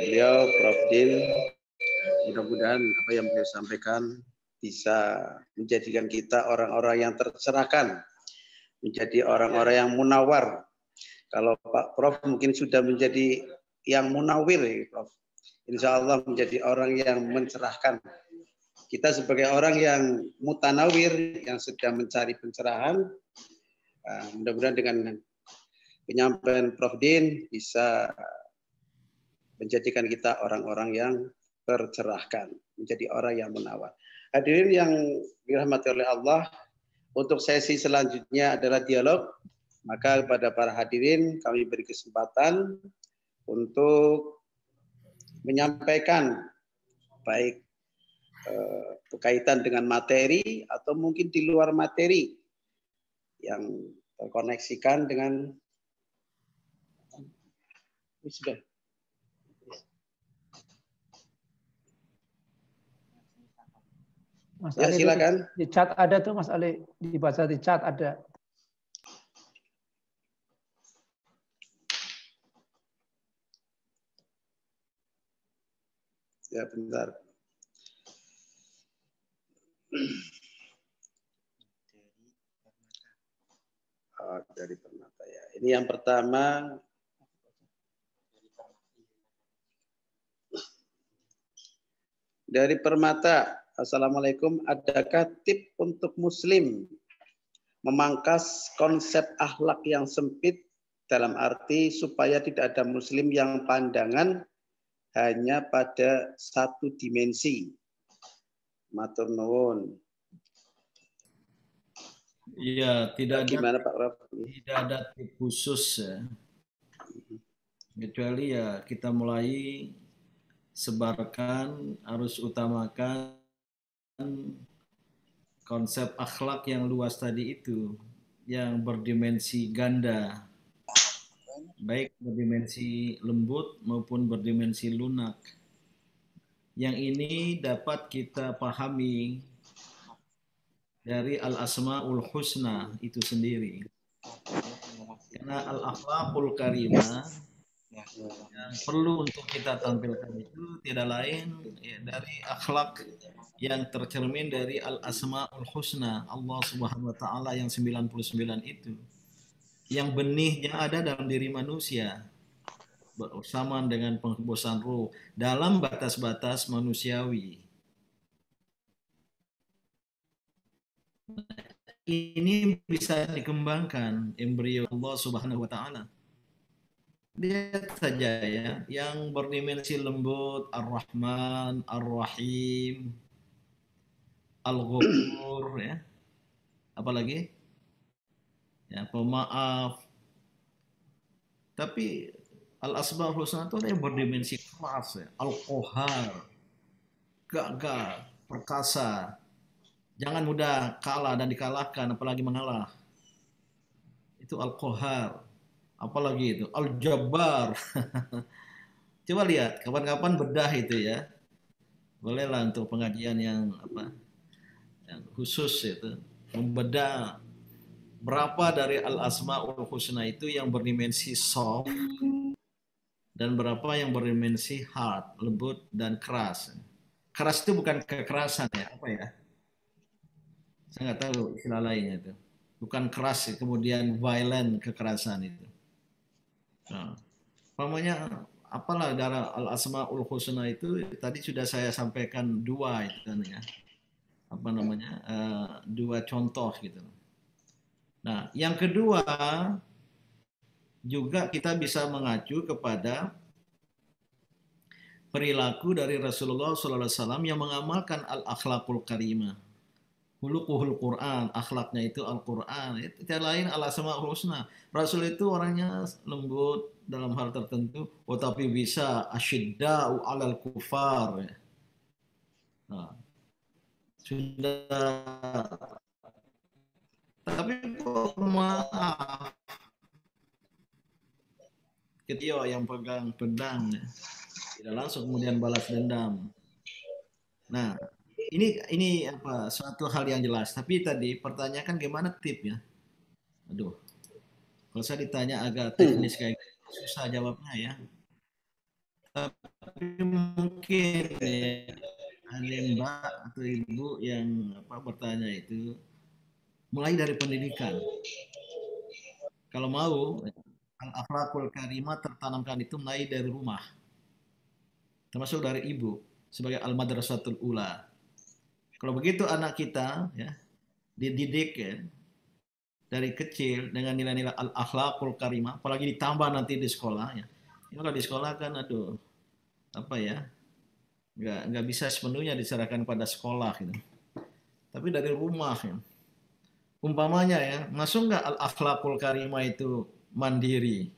[SPEAKER 2] beliau, Prof. Din. Mudah-mudahan apa yang beliau sampaikan bisa menjadikan kita orang-orang yang tercerahkan, menjadi orang-orang yang munawar. Kalau Pak Prof mungkin sudah menjadi yang munawir, Prof. Insya Allah menjadi orang yang mencerahkan. Kita sebagai orang yang mutanawir, yang sedang mencari pencerahan, mudah-mudahan dengan penyampaian Prof. Din bisa menjadikan kita orang-orang yang tercerahkan, menjadi orang yang munawar. Hadirin yang dirahmati oleh Allah, untuk sesi selanjutnya adalah dialog. Maka kepada para hadirin kami beri kesempatan untuk menyampaikan baik berkaitan dengan materi atau mungkin di luar materi yang terkoneksikan dengan sudah.
[SPEAKER 1] Mas
[SPEAKER 2] Ya,
[SPEAKER 1] Ali,
[SPEAKER 2] silakan.
[SPEAKER 1] di chat ada tuh Mas Ali, dibaca di chat ada.
[SPEAKER 2] Ya, bentar. Oh, dari Permata ya. Ini yang pertama. Dari Permata. Assalamualaikum. Adakah tip untuk Muslim memangkas konsep akhlak yang sempit dalam arti supaya tidak ada muslim yang pandangan hanya pada satu dimensi. Matur nuwun.
[SPEAKER 3] Iya,
[SPEAKER 2] Gimana Pak Prof?
[SPEAKER 3] tidak ada tip khusus ya. Kecuali ya kita mulai sebarkan, harus utamakan konsep akhlak yang luas tadi itu, yang berdimensi ganda, baik berdimensi lembut maupun berdimensi lunak. Yang ini dapat kita pahami dari al-asma'ul husna itu sendiri. Karena al-akhlaqul karimah yang perlu untuk kita tampilkan itu tidak lain ya, dari akhlak yang tercermin dari al-asma'ul husna, Allah Subhanahu wa taala yang 99 itu. Yang benihnya ada dalam diri manusia, bersamaan dengan pengebosan ruh dalam batas-batas manusiawi. Ini bisa dikembangkan embrio Allah Subhanahu wa taala. Lihat saja ya, yang berdimensi lembut, Ar-Rahman, Ar-Rahim, Al-Ghafur ya. Apalagi? Ya, pemaaf. Tapi Al-Asmaul Husna itu ada yang berdimensi keras ya. Al-Qahar, gagah, perkasa. Jangan mudah kalah dan dikalahkan, apalagi mengalah. Itu Al-Qahar. Apalagi itu Al-Jabbar. Coba lihat, kapan-kapan bedah itu ya. Bolehlah untuk pengajian yang khusus itu membedah berapa dari al-asmaul husna itu yang berdimensi soft dan berapa yang berdimensi hard, lembut dan keras. Keras itu bukan kekerasan ya, apa ya? Saya nggak tahu istilah lainnya itu. Bukan keras kemudian violent kekerasan itu. Nah, pokoknya apalah dari al-asmaul husna itu tadi sudah saya sampaikan dua itu kan ya. Dua contoh gitu. Nah, yang kedua juga kita bisa mengacu kepada perilaku dari Rasulullah SAW yang mengamalkan al-akhlaqul karimah. Hulukuhul Quran, akhlaknya itu Al-Quran. Itu tidak lain al-asmaul husna. Rasul itu orangnya lembut dalam hal tertentu, tapi bisa asyidda'u alal kufar. Nah, sudah, tapi maaf, Ketio yang pegang pedang tidak langsung kemudian balas dendam. Nah, ini suatu hal yang jelas. Tapi tadi pertanyakan gimana tipnya? Aduh, kalau saya ditanya agak teknis kayak gitu, susah jawabnya ya. Tapi mungkin ya, ada mbak atau ibu yang bertanya itu mulai dari pendidikan. Kalau mau al-akhlaqul karimah tertanamkan itu mulai dari rumah. Termasuk dari ibu sebagai al-madrasatul ula. Kalau begitu anak kita ya dididik ya dari kecil dengan nilai-nilai al-akhlaqul karimah, apalagi ditambah nanti di sekolah ya. Ini kalau di sekolah kan nggak bisa sepenuhnya diserahkan pada sekolah gitu. Tapi dari rumah ya. Umpamanya ya, masuk nggak al-akhlaqul karimah itu mandiri?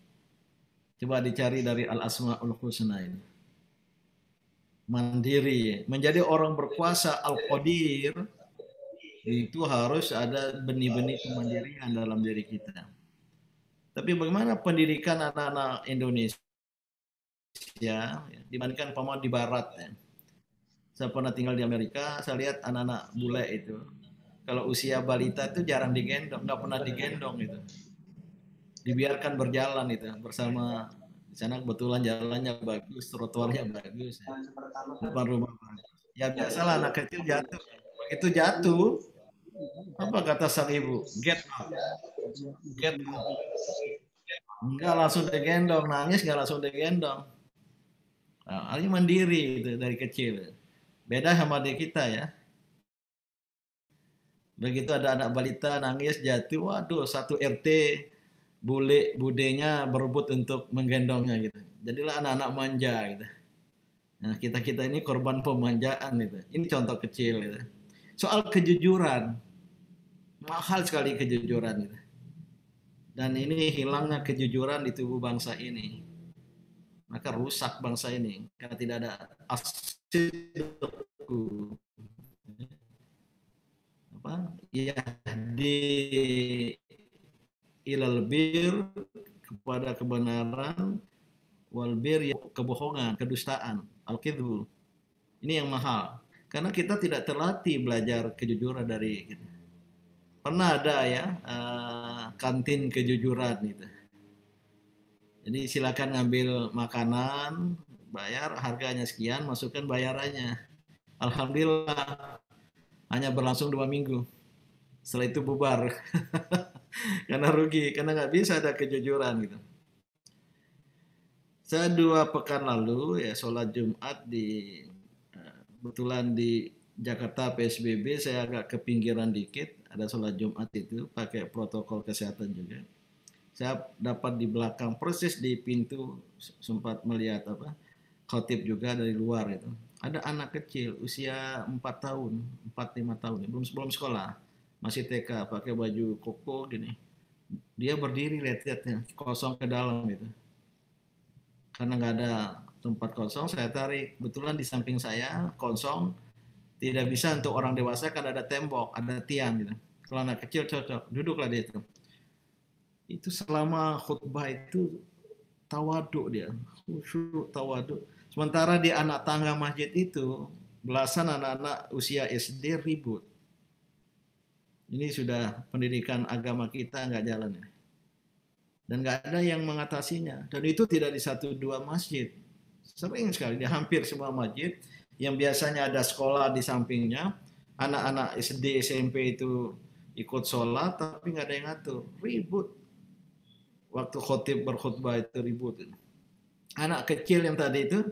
[SPEAKER 3] Coba dicari dari al-asmaul husna ini. Mandiri, menjadi orang berkuasa al-qadir, itu harus ada benih-benih kemandirian dalam diri kita. Tapi bagaimana pendidikan anak-anak Indonesia dibandingkan paman di barat ya. Saya pernah tinggal di Amerika, saya lihat anak-anak bule itu kalau usia balita itu jarang digendong, nggak pernah digendong itu. Dibiarkan berjalan itu bersama. Di sana kebetulan jalannya bagus, trotoarnya bagus. Ya. Depan rumah. Ya biasalah anak kecil jatuh. Begitu jatuh, apa kata sang ibu? Get up. Get up. Enggak langsung digendong, nangis enggak langsung digendong. Nah, ini mandiri itu dari kecil. Beda sama di kita ya. Begitu ada anak balita nangis jatuh, waduh satu RT budenya berebut untuk menggendongnya gitu. Jadilah anak-anak manja gitu. Nah, kita ini korban pemanjaan gitu. Ini contoh kecil gitu. Soal kejujuran, mahal sekali kejujuran gitu. Dan ini hilangnya kejujuran di tubuh bangsa ini. Maka rusak bangsa ini karena tidak ada asidku. Ya di ilal bir, kepada kebenaran, wal bir kebohongan, kedustaan, al-kidbu. Ini yang mahal. Karena kita tidak terlatih belajar kejujuran dari gitu. Pernah ada ya kantin kejujuran gitu. Jadi silakan ngambil makanan, bayar harganya sekian, masukkan bayarannya. Alhamdulillah hanya berlangsung 2 minggu. Setelah itu bubar. Karena rugi, karena nggak bisa ada kejujuran gitu. Saya 2 pekan lalu ya sholat Jumat di kebetulan di Jakarta PSBB, saya agak ke pinggiran dikit, ada sholat Jumat itu pakai protokol kesehatan juga. Saya dapat di belakang persis di pintu sempat melihat khotib juga dari luar itu. Ada anak kecil usia 4 tahun, 4-5 tahun, belum sekolah, masih TK, pakai baju koko gini. Dia berdiri lihat-lihatnya kosong ke dalam gitu. Karena nggak ada tempat kosong, saya tarik. Kebetulan di samping saya kosong, tidak bisa untuk orang dewasa karena ada tembok, ada tiang gitu. Kalau anak kecil cocok, duduklah dia itu. Itu selama khutbah itu tawaduk dia, khusyuk tawaduk. Sementara di anak tangga masjid itu belasan anak-anak usia SD ribut. Ini sudah pendidikan agama kita nggak jalan ya. Dan nggak ada yang mengatasinya. Dan itu tidak di 1-2 masjid. Sering sekali di hampir semua masjid yang biasanya ada sekolah di sampingnya, anak-anak SD SMP itu ikut sholat tapi nggak ada yang ngatur, ribut. Waktu khotib berkhutbah itu ribut. Anak kecil yang tadi itu,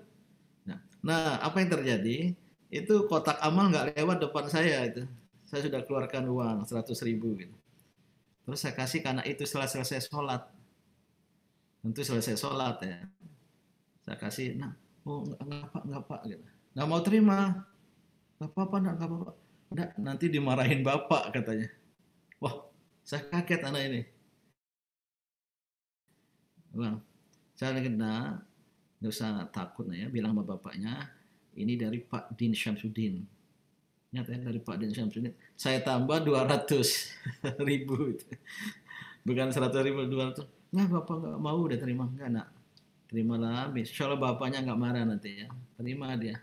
[SPEAKER 3] nah apa yang terjadi? Itu kotak amal nggak lewat depan saya itu. Saya sudah keluarkan uang 100.000 gitu. Terus saya kasih karena itu setelah selesai sholat. Tentu selesai sholat ya. Saya kasih, nah, oh enggak pak gitu. Nggak mau terima. Nggak apa-apa, nggak apa-apa. Nggak, nanti dimarahin bapak katanya. Wah, saya kaget anak ini. Bang, saya lagi nggak usah takut ya, bilang sama bapaknya, ini dari Pak Din Syamsuddin. Nyatanya dari Pak Din Syamsuddin. Saya tambah 200.000. Bukan 100.000, 200. Nggak, bapak nggak mau udah terima. Nggak, nak. Terimalah, insya Allah bapaknya nggak marah nanti ya. Terima dia.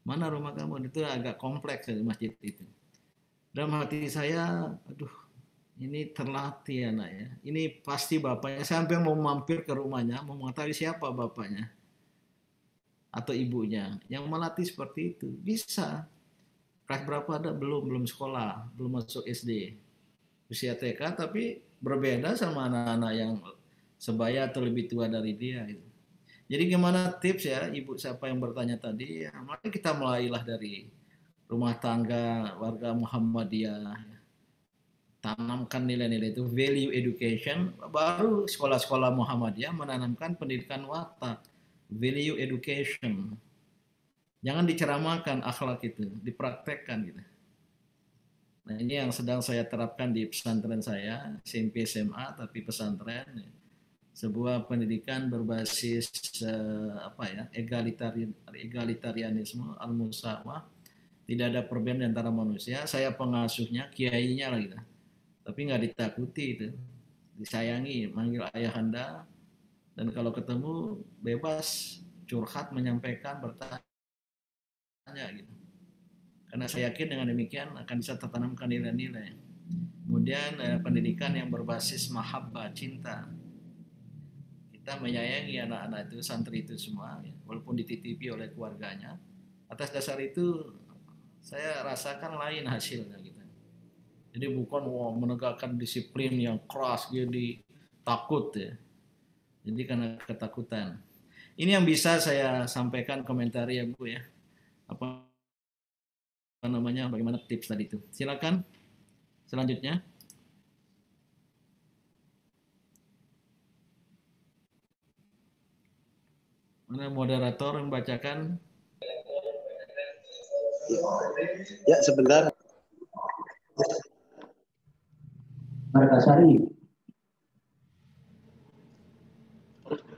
[SPEAKER 3] Mana rumah kamu? Itu agak kompleks di masjid itu. Dalam hati saya, aduh, ini terlatih anak ya. Ini pasti bapaknya. Sampai mau mampir ke rumahnya, mau mengetahui siapa bapaknya atau ibunya yang melatih seperti itu. Bisa. Kelas berapa ada? Belum sekolah, belum masuk SD. Usia TK, tapi berbeda sama anak-anak yang sebaya atau lebih tua dari dia. Jadi gimana tips ya, ibu siapa yang bertanya tadi? Ya, mari kita mulailah dari rumah tangga warga Muhammadiyah. Tanamkan nilai-nilai itu, value education, baru sekolah-sekolah Muhammadiyah menanamkan pendidikan watak, value education. Jangan diceramahkan akhlak itu, dipraktekkan gitu. Nah ini yang sedang saya terapkan di pesantren saya, SMP SMA tapi pesantren. Sebuah pendidikan berbasis egalitarianisme, al-musawah, tidak ada perbedaan antara manusia. Saya pengasuhnya, kiainya lah gitu. Tapi nggak ditakuti itu, disayangi, manggil ayahanda, dan kalau ketemu bebas curhat, menyampaikan, bertanya gitu. Karena saya yakin dengan demikian akan bisa tertanamkan nilai-nilai. Kemudian pendidikan yang berbasis mahabbah, cinta. Kita menyayangi anak-anak itu, santri itu semua, ya, walaupun dititipi oleh keluarganya. Atas dasar itu saya rasakan lain hasilnya gitu. Jadi bukan menegakkan disiplin yang keras, jadi takut ya. Jadi karena ketakutan. Ini yang bisa saya sampaikan komentar ya Bu ya. Apa namanya, bagaimana tips tadi itu. Silakan selanjutnya. Mana moderator membacakan?
[SPEAKER 2] Ya, sebentar.
[SPEAKER 1] Margasari.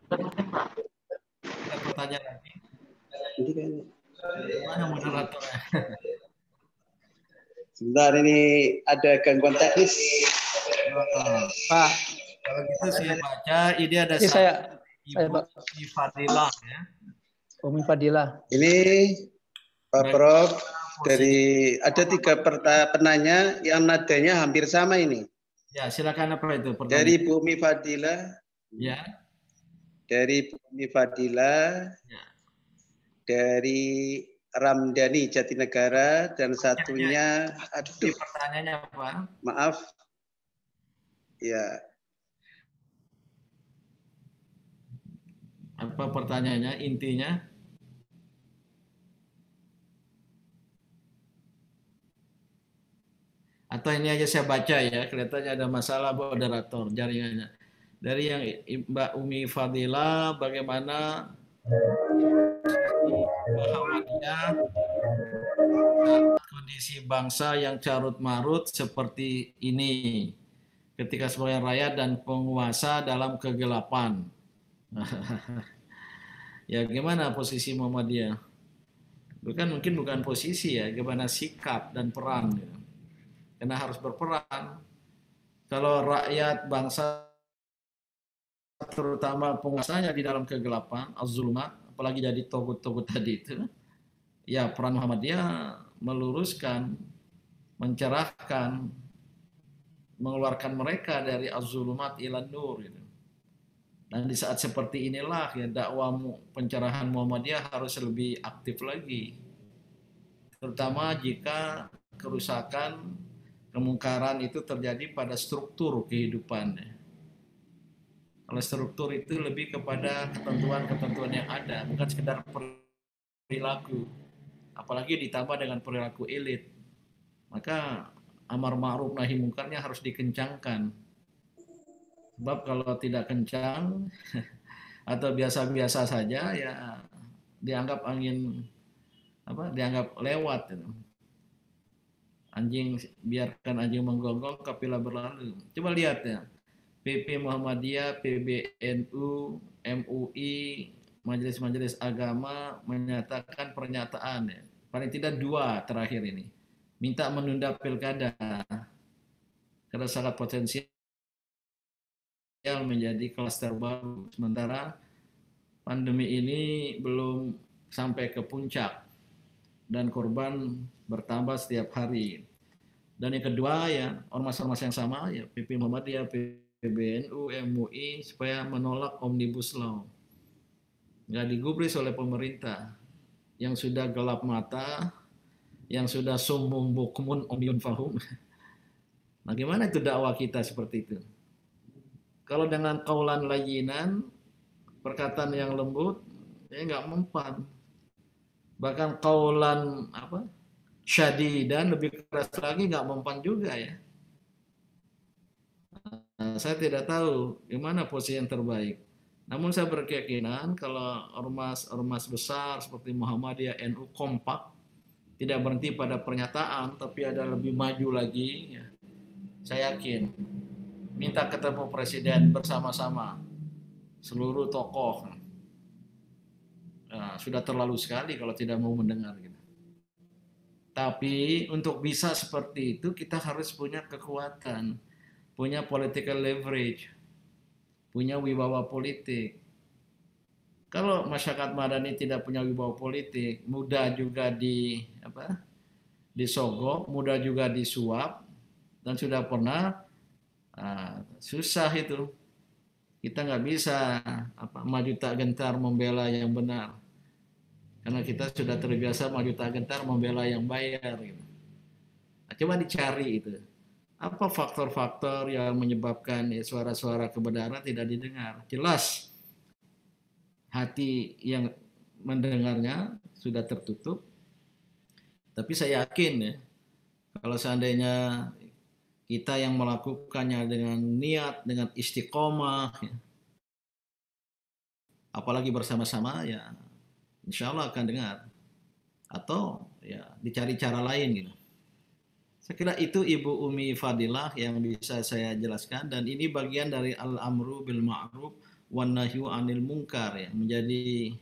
[SPEAKER 3] Ada pertanyaan lagi?
[SPEAKER 2] Ini kayaknya.
[SPEAKER 3] Mana moderatornya?
[SPEAKER 2] Sebentar, ini ada gangguan teknis.
[SPEAKER 1] Pak,
[SPEAKER 3] Kalau gitu saya baca, ini ada
[SPEAKER 1] ini saya
[SPEAKER 3] Ibu Fadilah ya.
[SPEAKER 1] Umi Fadilah.
[SPEAKER 2] Ini Pak Prof, dari ada 3 penanya yang nadanya hampir sama ini.
[SPEAKER 3] Ya, silakan apa itu pertanyaan?
[SPEAKER 2] Dari Bumi Fadilah.
[SPEAKER 3] Ya.
[SPEAKER 2] Dari Bumi Fadilah.
[SPEAKER 3] Ya.
[SPEAKER 2] Dari Ramdhani Jatinegara dan satunya aduh
[SPEAKER 3] pertanyaannya apa?
[SPEAKER 2] Maaf. Ya.
[SPEAKER 3] Apa pertanyaannya intinya? Atau ini aja saya baca ya, kelihatannya ada masalah moderator jaringannya. Dari yang Mbak Umi Fadila, bagaimana Muhammadiyah kondisi bangsa yang carut marut seperti ini, ketika sebagian rakyat dan penguasa dalam kegelapan. Ya gimana posisi Muhammadiyah? Mungkin bukan posisi ya, gimana sikap dan peran. Ya. Karena harus berperan. Kalau rakyat bangsa terutama penguasanya di dalam kegelapan, az-zulumat, apalagi jadi togut-togut tadi itu, ya peran Muhammadiyah meluruskan, mencerahkan, mengeluarkan mereka dari az-zulumat ila nur gitu. Dan di saat seperti inilah ya dakwah pencerahan Muhammadiyah harus lebih aktif lagi. Terutama jika kerusakan, kemungkaran itu terjadi pada struktur kehidupannya. Kalau struktur itu lebih kepada ketentuan-ketentuan yang ada, bukan sekedar perilaku. Apalagi ditambah dengan perilaku elit. Maka amar ma'ruf nahi mungkarnya harus dikencangkan. Sebab kalau tidak kencang atau biasa-biasa saja ya dianggap angin dianggap lewat gitu. Biarkan anjing menggonggong kapilah berlalu. Coba lihat ya. PP Muhammadiyah, PBNU, MUI, majelis-majelis agama menyatakan pernyataan ya. Paling tidak 2 terakhir ini. Minta menunda pilkada karena sangat potensial menjadi klaster baru. Sementara pandemi ini belum sampai ke puncak dan korban bertambah setiap hari. Dan yang kedua ya ormas-ormas yang sama ya PP Muhammadiyah, PBNU, MUI supaya menolak Omnibus Law. Nggak digubris oleh pemerintah yang sudah gelap mata, yang sudah summum bukmun umyun fahum. Nah gimana itu dakwah kita seperti itu? Kalau dengan kaulan layyinan, perkataan yang lembut, ya nggak mempan. Bahkan kaulan syadidan lebih keras lagi nggak mempan juga ya. Nah, saya tidak tahu gimana posisi yang terbaik. Namun saya berkeyakinan kalau ormas besar seperti Muhammadiyah, NU kompak, tidak berhenti pada pernyataan, tapi ada lebih maju lagi. Ya. Saya yakin minta ketemu presiden bersama-sama seluruh tokoh. Nah, sudah terlalu sekali kalau tidak mau mendengar. Gitu. Tapi untuk bisa seperti itu kita harus punya kekuatan, punya political leverage, punya wibawa politik. Kalau masyarakat Madani tidak punya wibawa politik, mudah juga disogok, mudah juga disuap, dan sudah pernah susah itu. Kita nggak bisa maju tak gentar membela yang benar. Karena kita sudah terbiasa maju tak gentar membela yang bayar. Gitu. Nah, coba dicari itu. Apa faktor-faktor yang menyebabkan suara-suara kebenaran tidak didengar? Jelas hati yang mendengarnya sudah tertutup. Tapi saya yakin ya, kalau seandainya kita yang melakukannya dengan niat, dengan istiqomah, ya, apalagi bersama-sama, ya insya Allah akan dengar. Atau ya dicari cara lain gitu. Saya kira itu Ibu Umi Fadilah yang bisa saya jelaskan, dan ini bagian dari al-amru bil ma'ruf wan nahyu 'anil munkar yang menjadi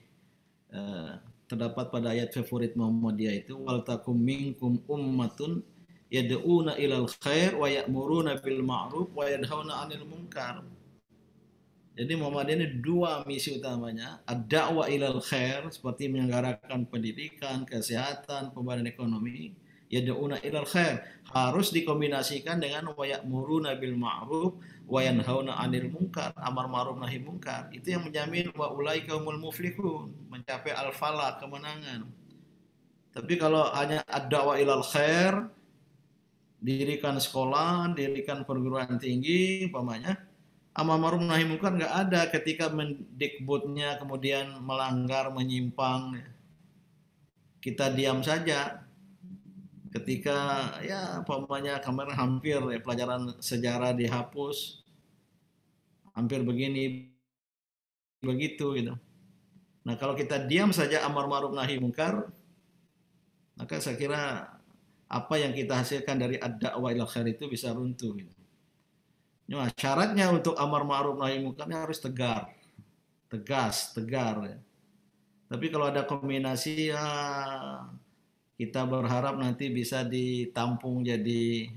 [SPEAKER 3] terdapat pada ayat favorit Muhammadiyah itu, wal takum minkum ummatun yad'una ilal khair wa ya'muruna bil ma'ruf wa yanhauna 'anil munkar. Jadi Muhammadiyah ini dua misi utamanya, ad-da'wa ilal khair seperti menyelenggarakan pendidikan, kesehatan, pembangunan ekonomi, yad'una ilal khair harus dikombinasikan dengan wa ya'muruna bil ma'ruf wa yanhauna 'anil munkar, amar ma'ruf nahi munkar. Itu yang menjamin wa ulaika humul muflihun, mencapai al-falah, kemenangan. Tapi kalau hanya ad-da'wa ilal khair, dirikan sekolah, dirikan perguruan tinggi, umpamanya, amar ma'ruf nahi munkar nggak ada ketika mendikbudnya kemudian melanggar, menyimpang, kita diam saja. Ketika ya umpamanya kemarin hampir ya, pelajaran sejarah dihapus, hampir begini begitu gitu. Nah kalau kita diam saja amar ma'ruf nahi munkar, maka saya kira apa yang kita hasilkan dari ad-da'wa ila khair itu bisa runtuh gitu. Nah, syaratnya untuk amar ma'ruf nahi munkarnya harus tegar, tegas, tegar. Ya. Tapi kalau ada kombinasi, ya, kita berharap nanti bisa ditampung jadi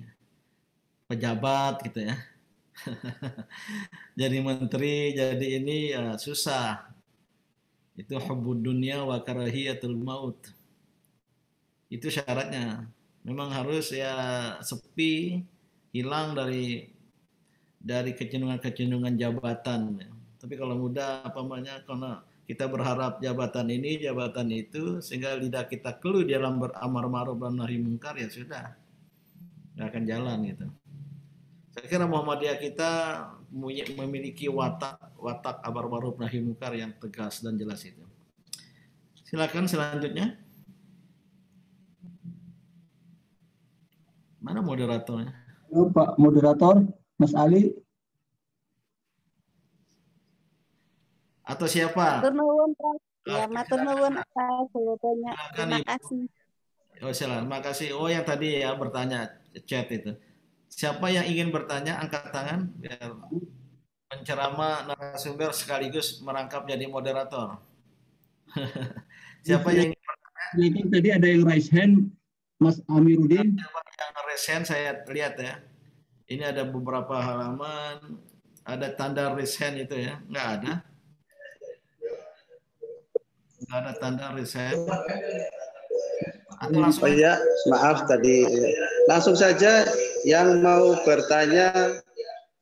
[SPEAKER 3] pejabat gitu ya. Jadi menteri, jadi ini ya susah. Itu hubbud dunya wa karahiyatul maut. Itu syaratnya. Memang harus ya sepi, hilang dari kecenderungan jabatan. Tapi kalau mudah karena kita berharap jabatan ini, jabatan itu, sehingga lidah kita keluh dalam beramar ma'ruf dan nahi munkar, ya sudah, nggak akan jalan gitu. Saya kira Muhammadiyah kita memiliki watak amar ma'ruf nahi munkar yang tegas dan jelas itu. Silakan selanjutnya. Mana moderatornya?
[SPEAKER 4] Pak moderator, Mas Ali.
[SPEAKER 3] Atau siapa?
[SPEAKER 5] Matur nuwun, Pak. Ya, matur nuwun atas sebetulnya. Terima kasih.
[SPEAKER 3] Oh, silakan. Terima kasih. Oh, yang tadi ya bertanya chat itu. Siapa yang ingin bertanya angkat tangan biar penceramah narasumber sekaligus merangkap jadi moderator. Siapa yang ingin bertanya?
[SPEAKER 4] Silakan, tadi ada yang raise hand, Mas Amiruddin.
[SPEAKER 3] Siapa yang raise hand saya lihat ya. Ini ada beberapa halaman, ada tanda raise hand itu ya. Nggak ada. Nggak ada tanda raise hand. Atau langsung
[SPEAKER 2] oh ya, maaf tadi. Langsung saja yang mau bertanya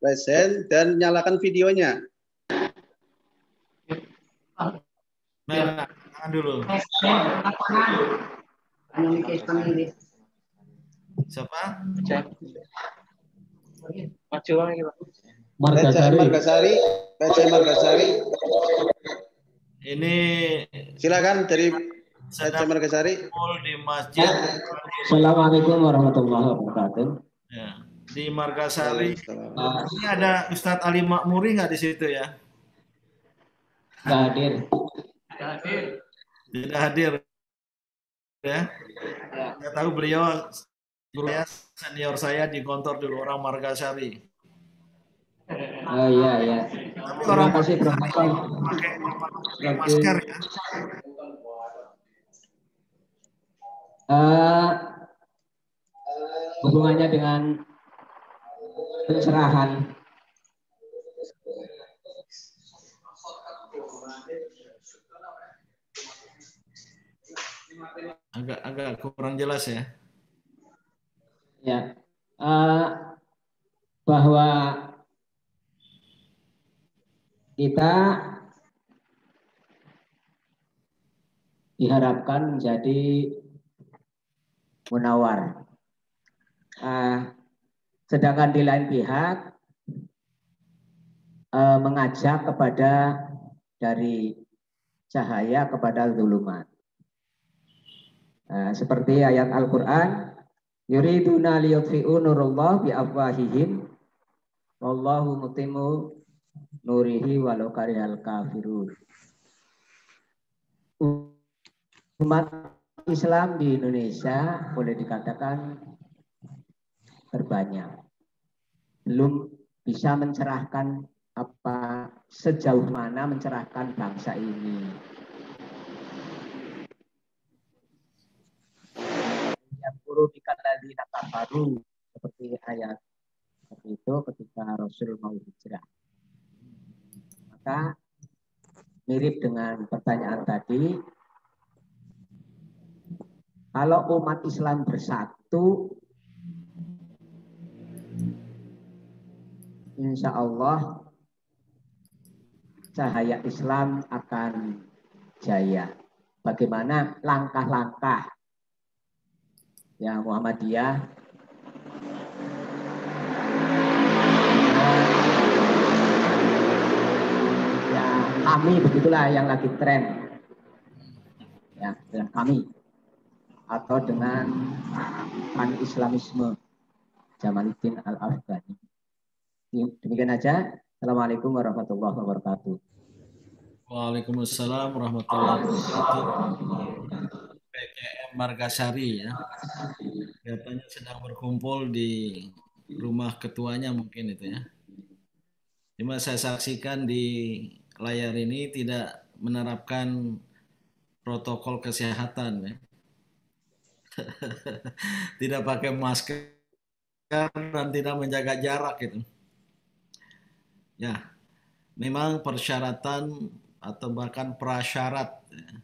[SPEAKER 2] raise hand dan nyalakan videonya.
[SPEAKER 3] nah, tangan dulu. Siapa?
[SPEAKER 2] Margasari.
[SPEAKER 3] Ini
[SPEAKER 2] silakan dari
[SPEAKER 3] sedang
[SPEAKER 2] Margasari
[SPEAKER 3] di masjid.
[SPEAKER 4] Assalamualaikum warahmatullahi wabarakatuh.
[SPEAKER 3] Ya, di Margasari. Ini ada Ustadz Ali Makmuri nggak di situ ya?
[SPEAKER 4] Nggak hadir.
[SPEAKER 3] Tidak hadir. Ya. Saya tahu beliau guru senior saya di kantor dulu, orang Margasari.
[SPEAKER 4] Oh iya.
[SPEAKER 3] Tapi orang
[SPEAKER 4] kasih
[SPEAKER 3] pakai masker ya.
[SPEAKER 4] Hubungannya dengan pencerahan.
[SPEAKER 3] Agak kurang jelas ya.
[SPEAKER 4] Ya, bahwa kita diharapkan menjadi munawar. Sedangkan di lain pihak mengajak kepada dari cahaya kepada zulumat. Seperti ayat Al-Quran,
[SPEAKER 6] Yuriduna liyutfi'u nurullah bi afwahihim wallahu mutimmu nurihi walau karihal kafirun. Umat Islam di Indonesia boleh dikatakan terbanyak. Belum bisa mencerahkan apa sejauh mana mencerahkan bangsa ini. Yang perlu dikatakan baru seperti ayat seperti itu ketika Rasul mau hijrah. Maka mirip dengan pertanyaan tadi, kalau umat Islam bersatu, insya Allah cahaya Islam akan jaya. Bagaimana langkah-langkah ya Muhammadiyah ya kami begitulah yang lagi tren ya dengan kami atau dengan pan-Islamisme Jamaluddin Al-Afghani. Demikian aja. Assalamualaikum warahmatullahi wabarakatuh.
[SPEAKER 3] Waalaikumsalam warahmatullahi wabarakatuh. PKM Margasari ya. Katanya sedang berkumpul di rumah ketuanya mungkin itu ya. Cuma saya saksikan di layar ini tidak menerapkan protokol kesehatan ya. Tidak pakai masker dan tidak menjaga jarak gitu. Ya, memang persyaratan atau bahkan prasyarat ya,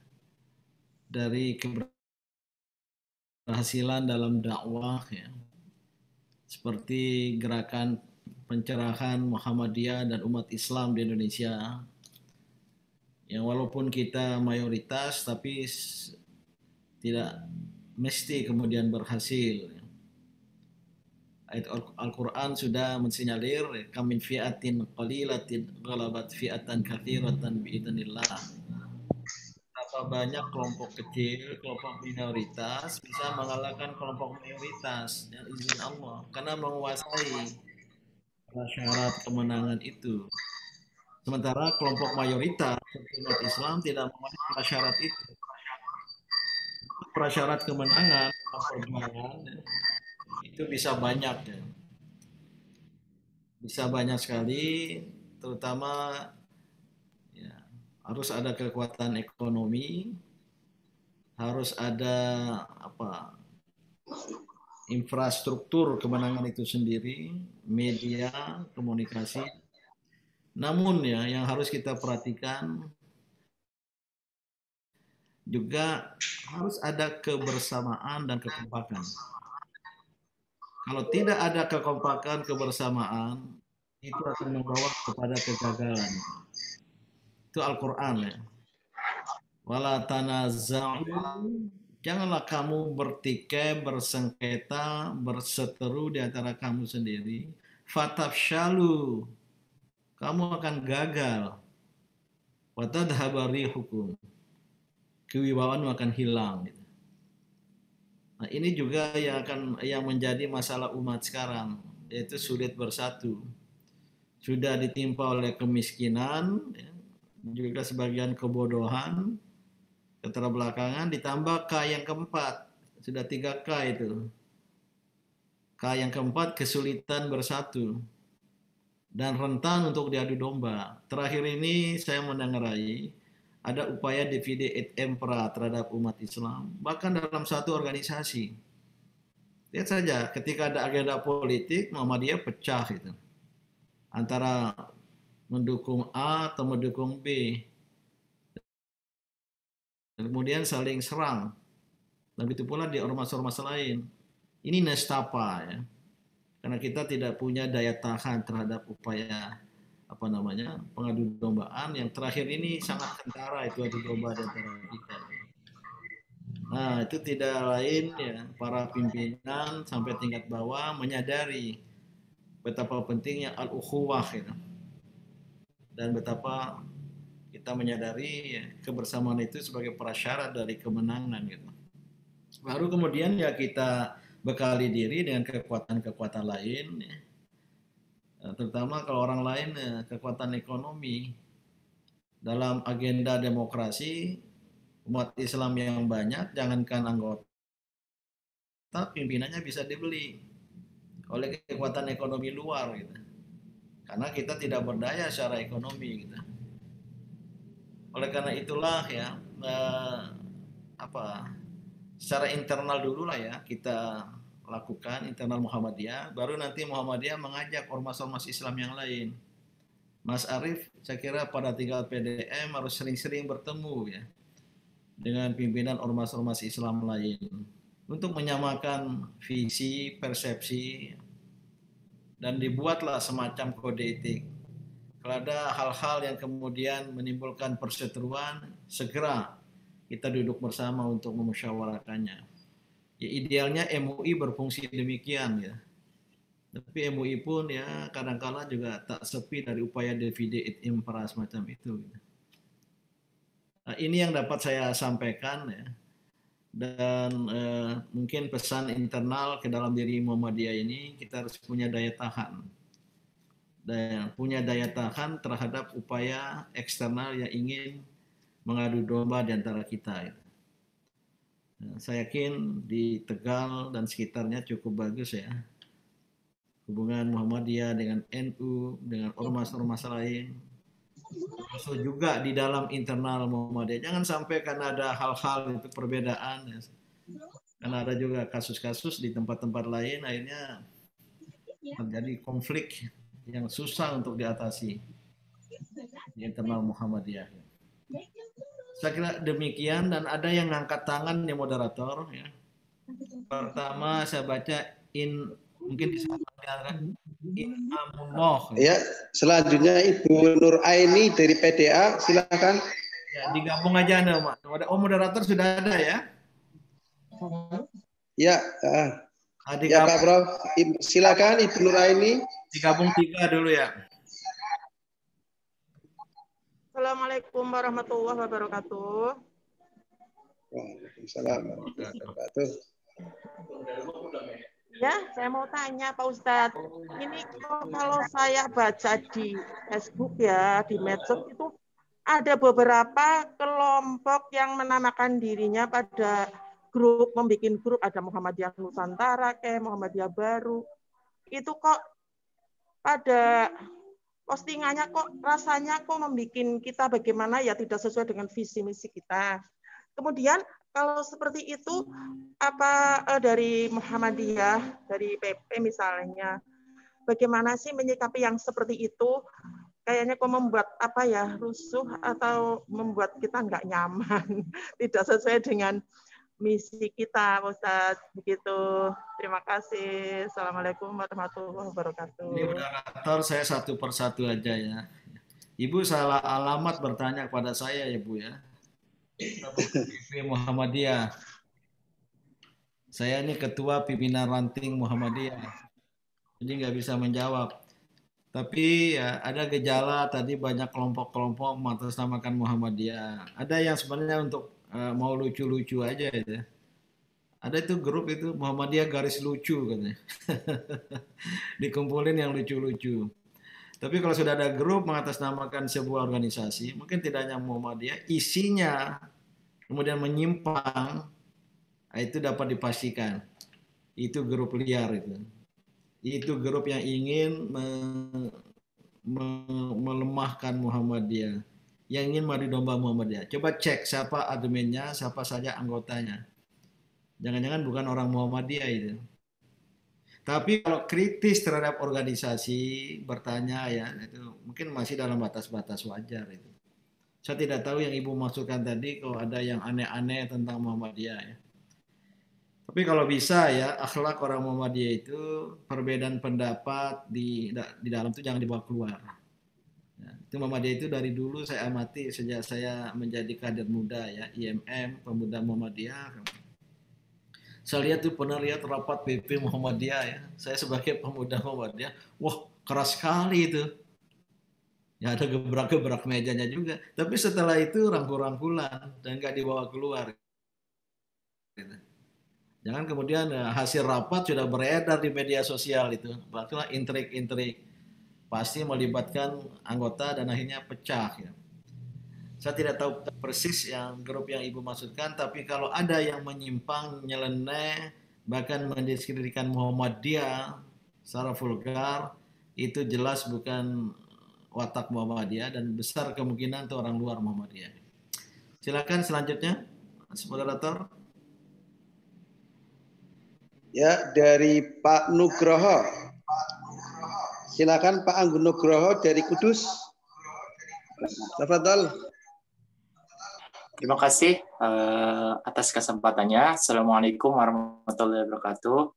[SPEAKER 3] dari keberhasilan dalam dakwah ya, seperti gerakan pencerahan Muhammadiyah dan umat Islam di Indonesia yang walaupun kita mayoritas tapi tidak mesti kemudian berhasil. Ayat Al-Quran sudah mensinyalir kamin fi'atin qalilatin ghalabat fi'atan katsiratan biidznillah. Berapa banyak kelompok kecil, kelompok minoritas bisa mengalahkan kelompok mayoritas dengan izin Allah karena menguasai syarat kemenangan itu. Sementara kelompok mayoritas umat Islam tidak memenuhi prasyarat itu. Prasyarat kemenangan dalam perjuangan itu bisa banyak ya. Bisa banyak sekali, terutama ya, harus ada kekuatan ekonomi, harus ada apa infrastruktur kemenangan itu sendiri, media, komunikasi. Namun ya yang harus kita perhatikan juga harus ada kebersamaan dan kekompakan. Kalau tidak ada kekompakan, kebersamaan, itu akan membawa kepada kegagalan. Itu Al-Quran ya. Wala tanaza'u, janganlah kamu bertikai, bersengketa, berseteru di antara kamu sendiri. Fatafshalu, kamu akan gagal. Watadhabari hukum, kewibawaanmu akan hilang. Nah, ini juga yang menjadi masalah umat sekarang, yaitu sulit bersatu. Sudah ditimpa oleh kemiskinan, juga sebagian kebodohan, keterbelakangan, ditambah K yang keempat, sudah 3 K itu. K yang keempat kesulitan bersatu dan rentan untuk diadu domba. Terakhir ini saya mendengarai ada upaya divide et impera terhadap umat Islam, bahkan dalam satu organisasi. Lihat saja, ketika ada agenda politik, Muhammadiyah pecah itu. Antara mendukung A atau mendukung B. Kemudian saling serang. Dan begitu pula di ormas-ormas lain. Ini nestapa ya. Karena kita tidak punya daya tahan terhadap upaya pengadu dombaan yang terakhir ini sangat kentara itu adu domba di antara kita. Nah, itu tidak lain ya, para pimpinan sampai tingkat bawah menyadari betapa pentingnya al-ukhuwah gitu. Dan betapa kita menyadari ya, kebersamaan itu sebagai prasyarat dari kemenangan gitu. Baru kemudian ya kita bekali diri dengan kekuatan-kekuatan lain, ya. Terutama kalau orang lain kekuatan ekonomi. Dalam agenda demokrasi, umat Islam yang banyak, jangankan anggota, pimpinannya bisa dibeli oleh kekuatan ekonomi luar, gitu. Karena kita tidak berdaya secara ekonomi, gitu. Oleh karena itulah ya, secara internal dulu lah ya kita lakukan internal Muhammadiyah, baru nanti Muhammadiyah mengajak ormas-ormas Islam yang lain. Mas Arief, saya kira pada tingkat PDM harus sering-sering bertemu ya dengan pimpinan ormas-ormas Islam lain untuk menyamakan visi, persepsi, dan dibuatlah semacam kode etik. Kalau ada hal-hal yang kemudian menimbulkan perseteruan, segera kita duduk bersama untuk memusyawarahkannya. Ya, idealnya MUI berfungsi demikian ya. Tapi MUI pun ya kadang-kala juga tak sepi dari upaya divide et impera semacam itu. Nah, ini yang dapat saya sampaikan ya. Dan mungkin pesan internal ke dalam diri Muhammadiyah ini, kita harus punya daya tahan. Dan punya daya tahan terhadap upaya eksternal yang ingin mengadu domba di antara kita. Ya. Nah, saya yakin di Tegal dan sekitarnya cukup bagus ya. Hubungan Muhammadiyah dengan NU, dengan ormas-ormas lain, termasuk juga di dalam internal Muhammadiyah. Jangan sampai karena ada hal-hal itu perbedaan, ya. Karena ada juga kasus-kasus di tempat-tempat lain, akhirnya terjadi konflik yang susah untuk diatasi di internal Muhammadiyah. Saya kira demikian, dan ada yang ngangkat tangan ya moderator. Ya. Pertama saya baca mungkin disampaikan Amunah.
[SPEAKER 2] Ya, selanjutnya Ibu Nur Aini dari PDA, silakan.
[SPEAKER 3] Ya, digabung aja Anda, Mak. Oh, moderator sudah ada ya?
[SPEAKER 2] Ya, ya Kak Bro, silakan Ibu Nur Aini.
[SPEAKER 3] Digabung 3 dulu ya.
[SPEAKER 7] Assalamualaikum warahmatullahi wabarakatuh.
[SPEAKER 2] Waalaikumsalam warahmatullahi wabarakatuh.
[SPEAKER 7] Ya, saya mau tanya Pak Ustadz, ini kalau saya baca di Facebook ya, di medsos itu ada beberapa kelompok yang menamakan dirinya pada grup, membuat grup, ada Muhammadiyah Nusantara, kayak Muhammadiyah Baru. Itu kok pada postingannya kok rasanya kok membuat kita bagaimana ya tidak sesuai dengan visi misi kita. Kemudian kalau seperti itu, apa dari Muhammadiyah, dari PP misalnya, bagaimana sih menyikapi yang seperti itu? Kayaknya kok membuat apa ya, rusuh atau membuat kita nggak nyaman, tidak sesuai dengan misi kita, Ustaz. Begitu. Terima kasih. Assalamualaikum warahmatullahi wabarakatuh.
[SPEAKER 3] Ini moderator, saya satu persatu aja ya. Ibu salah alamat bertanya kepada saya ya Bu ya. PP Muhammadiyah. Saya ini ketua pimpinan ranting Muhammadiyah, jadi nggak bisa menjawab. Tapi ya ada gejala tadi banyak kelompok-kelompok mengatasnamakan Muhammadiyah. Ada yang sebenarnya untuk mau lucu-lucu aja itu. Ada itu grup itu Muhammadiyah garis lucu katanya. Dikumpulin yang lucu-lucu. Tapi kalau sudah ada grup mengatasnamakan sebuah organisasi, mungkin tidak hanya Muhammadiyah, isinya kemudian menyimpang, itu dapat dipastikan. Itu grup liar itu. Itu grup yang ingin melemahkan Muhammadiyah, yang ingin madu domba Muhammadiyah. Coba cek siapa adminnya, siapa saja anggotanya. Jangan-jangan bukan orang Muhammadiyah itu. Tapi kalau kritis terhadap organisasi, bertanya ya, itu mungkin masih dalam batas-batas wajar itu. Saya tidak tahu yang Ibu maksudkan tadi kalau ada yang aneh-aneh tentang Muhammadiyah ya. Tapi kalau bisa ya, akhlak orang Muhammadiyah itu perbedaan pendapat di dalam itu jangan dibawa keluar. Ya, itu Muhammadiyah itu dari dulu saya amati sejak saya menjadi kader muda ya, IMM, Pemuda Muhammadiyah. Saya lihat tuh pernah lihat rapat PP Muhammadiyah ya. Saya sebagai pemuda Muhammadiyah, wah keras sekali itu. Ya ada gebrak-gebrak mejanya juga. Tapi setelah itu rangkul-rangkulan dan nggak dibawa keluar. Gitu. Jangan kemudian hasil rapat sudah beredar di media sosial itu. Bahkan intrik-intrik pasti melibatkan anggota dan akhirnya pecah ya. Saya tidak tahu persis yang grup yang Ibu maksudkan, tapi kalau ada yang menyimpang, nyeleneh, bahkan mendiskreditkan Muhammadiyah secara vulgar, itu jelas bukan watak Muhammadiyah dan besar kemungkinan itu orang luar Muhammadiyah. Silakan selanjutnya, moderator.
[SPEAKER 2] Ya, dari Pak Nugroho. Silakan Pak Anggun Nugroho dari Kudus. Tafadhol.
[SPEAKER 8] Terima kasih atas kesempatannya. Assalamualaikum warahmatullahi wabarakatuh.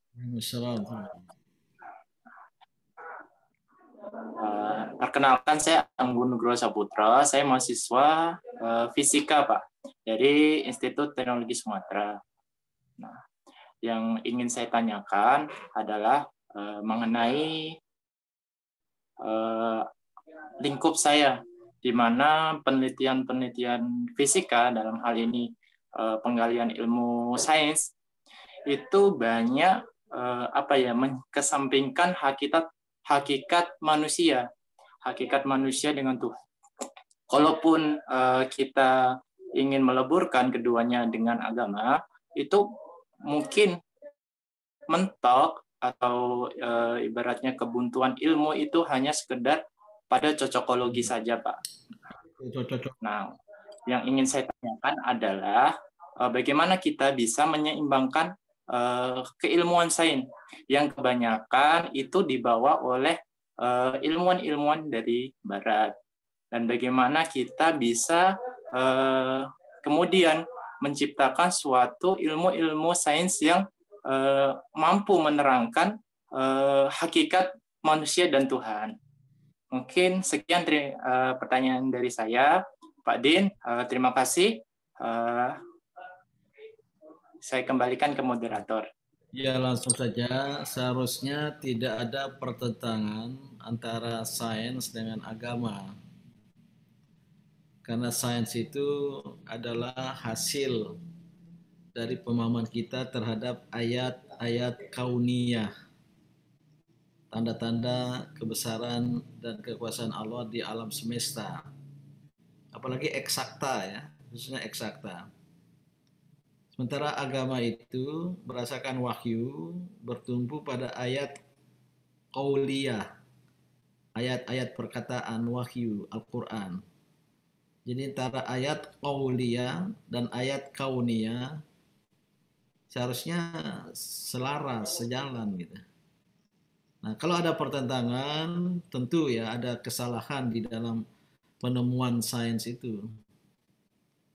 [SPEAKER 8] Perkenalkan, saya Anggun Nugroho Saputra. Saya mahasiswa fisika, Pak, dari Institut Teknologi Sumatera. Nah, yang ingin saya tanyakan adalah mengenai lingkup saya, di mana penelitian-penelitian fisika, dalam hal ini penggalian ilmu sains, itu banyak mengesampingkan hakikat manusia dengan Tuhan. Kalaupun kita ingin meleburkan keduanya dengan agama, itu mungkin mentok atau ibaratnya kebuntuan ilmu itu hanya sekedar pada cocokologi saja, Pak. Nah, yang ingin saya tanyakan adalah bagaimana kita bisa menyeimbangkan keilmuan sains yang kebanyakan itu dibawa oleh ilmuwan-ilmuwan dari Barat, dan bagaimana kita bisa kemudian menciptakan suatu ilmu-ilmu sains yang mampu menerangkan hakikat manusia dan Tuhan. Mungkin sekian pertanyaan dari saya, Pak Din. Terima kasih. Saya kembalikan ke moderator.
[SPEAKER 3] Ya, langsung saja. Seharusnya tidak ada pertentangan antara sains dengan agama. Karena sains itu adalah hasil dari pemahaman kita terhadap ayat-ayat kauniyah, tanda-tanda kebesaran dan kekuasaan Allah di alam semesta. Apalagi eksakta ya, khususnya eksakta. Sementara agama itu berdasarkan wahyu bertumpu pada ayat qauliyah, ayat-ayat perkataan wahyu Al-Quran. Jadi antara ayat qauliyah dan ayat kauniyah seharusnya selaras, sejalan gitu. Nah, kalau ada pertentangan, tentu ya ada kesalahan di dalam penemuan sains itu.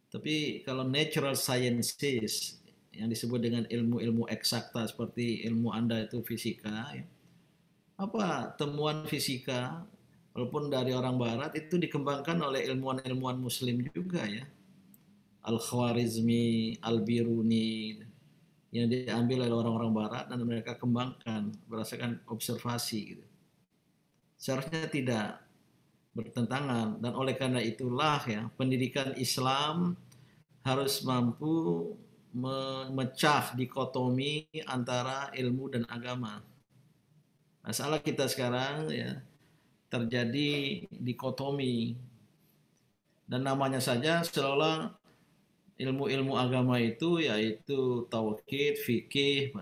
[SPEAKER 3] Tapi kalau natural sciences yang disebut dengan ilmu-ilmu eksakta seperti ilmu Anda itu fisika, ya, apa temuan fisika walaupun dari orang Barat itu dikembangkan oleh ilmuwan-ilmuwan Muslim juga ya, Al-Khwarizmi, Al-Biruni, yang diambil oleh orang-orang Barat dan mereka kembangkan berdasarkan observasi. Gitu. Seharusnya tidak bertentangan, dan oleh karena itulah ya pendidikan Islam harus mampu memecah dikotomi antara ilmu dan agama. Masalah kita sekarang ya terjadi dikotomi, dan namanya saja seolah ilmu-ilmu agama itu yaitu tauhid, fikih,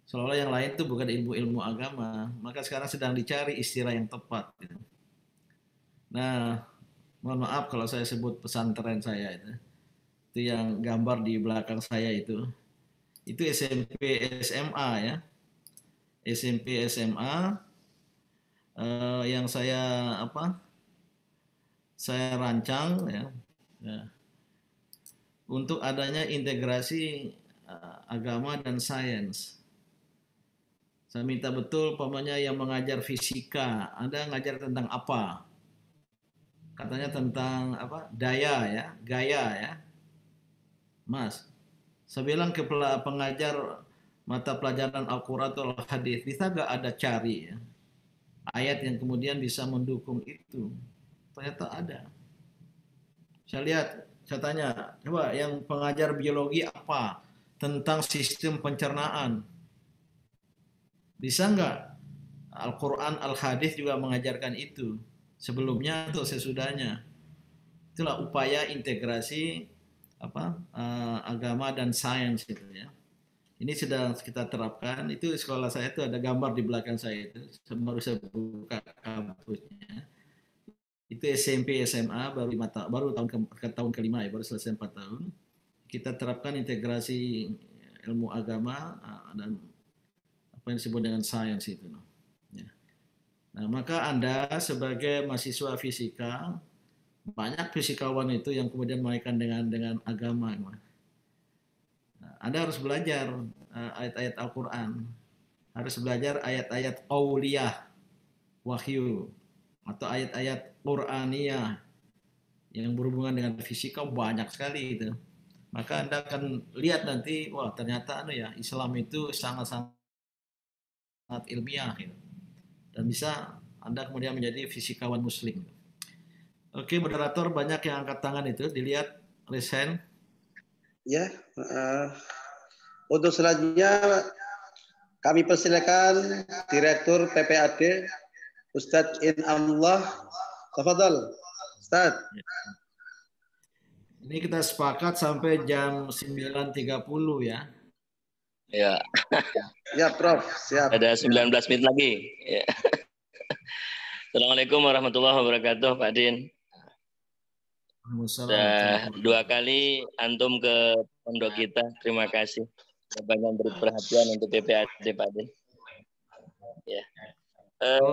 [SPEAKER 3] seolah yang lain itu bukan ilmu-ilmu agama. Maka sekarang sedang dicari istilah yang tepat. Nah, mohon maaf kalau saya sebut pesantren saya itu yang gambar di belakang saya itu SMP SMA ya, SMP SMA yang saya rancang ya, untuk adanya integrasi agama dan sains. Saya minta betul pamannya yang mengajar fisika, Anda ngajar tentang apa? Katanya tentang apa? Daya ya, gaya ya. Mas, saya bilang ke pengajar mata pelajaran Al-Quran atau Al-Hadis, bisa nggak ada cari ya, ayat yang kemudian bisa mendukung itu? Ternyata ada. Saya lihat, saya tanya, coba yang pengajar biologi apa? tentang sistem pencernaan. Bisa nggak Al-Quran, Al-Hadis juga mengajarkan itu sebelumnya atau sesudahnya? Itulah upaya integrasi agama dan sains itu ya. Ini sedang kita terapkan. Itu sekolah saya itu ada gambar di belakang saya itu. Baru saya buka kampusnya. Itu SMP SMA baru tahun kelima ya, baru selesai 4 tahun. Kita terapkan integrasi ilmu agama dan apa yang disebut dengan sains itu. Ya. Nah, maka Anda sebagai mahasiswa fisika, banyak fisikawan itu yang kemudian mengaitkan dengan agama. Nah, Anda harus belajar ayat-ayat Al-Quran, harus belajar ayat-ayat auliyah, wahyu, atau ayat-ayat Quraniyah yang berhubungan dengan fisika banyak sekali itu. Maka Anda akan lihat nanti, wah ternyata Islam itu sangat-sangat ilmiah gitu. Dan bisa Anda kemudian menjadi fisikawan muslim. Oke, moderator, banyak yang angkat tangan itu, dilihat raise hand.
[SPEAKER 2] Ya, untuk selanjutnya kami persilakan Direktur PPAD Ustadz Inamullah. Tafadhal, Ustadz.
[SPEAKER 3] Ini kita sepakat sampai jam 9.30 ya.
[SPEAKER 9] Ya.
[SPEAKER 2] Ya, Prof. Siap.
[SPEAKER 9] Ada 19 menit lagi. Ya. Assalamualaikum warahmatullahi wabarakatuh, Pak Din. Sudah 2 kali antum ke pondok kita. Terima kasih. Banyak beri perhatian untuk PPAD, Pak Din. Ya.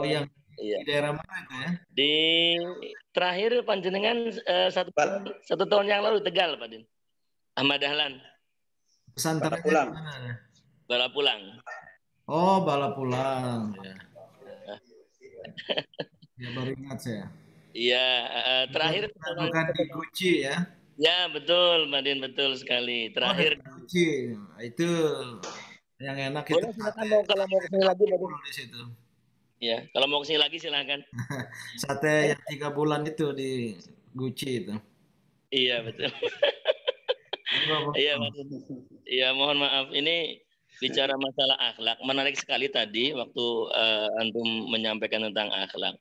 [SPEAKER 3] Yang
[SPEAKER 9] iya.
[SPEAKER 3] Di daerah mana itu ya?
[SPEAKER 9] Di terakhir panjenengan 1 tahun yang lalu Tegal, Pak Din. Ahmad Dahlan.
[SPEAKER 3] Pesantrennya
[SPEAKER 9] Balapulang.
[SPEAKER 3] Oh, Balapulang ya. Ya baru ingat saya.
[SPEAKER 9] Iya, terakhir
[SPEAKER 3] bukan di Guci ya.
[SPEAKER 9] Ya, betul, Madin, betul sekali. Terakhir
[SPEAKER 3] Guci. Itu yang enak
[SPEAKER 9] boleh,
[SPEAKER 3] itu.
[SPEAKER 9] kalau mau kesini lagi
[SPEAKER 3] di situ.
[SPEAKER 9] Ya, kalau mau kesini lagi silahkan.
[SPEAKER 3] Sate yang 3 bulan itu di Guci itu.
[SPEAKER 9] Iya, betul. Iya, iya, mohon maaf. Ini bicara masalah akhlak, menarik sekali tadi waktu antum menyampaikan tentang akhlak.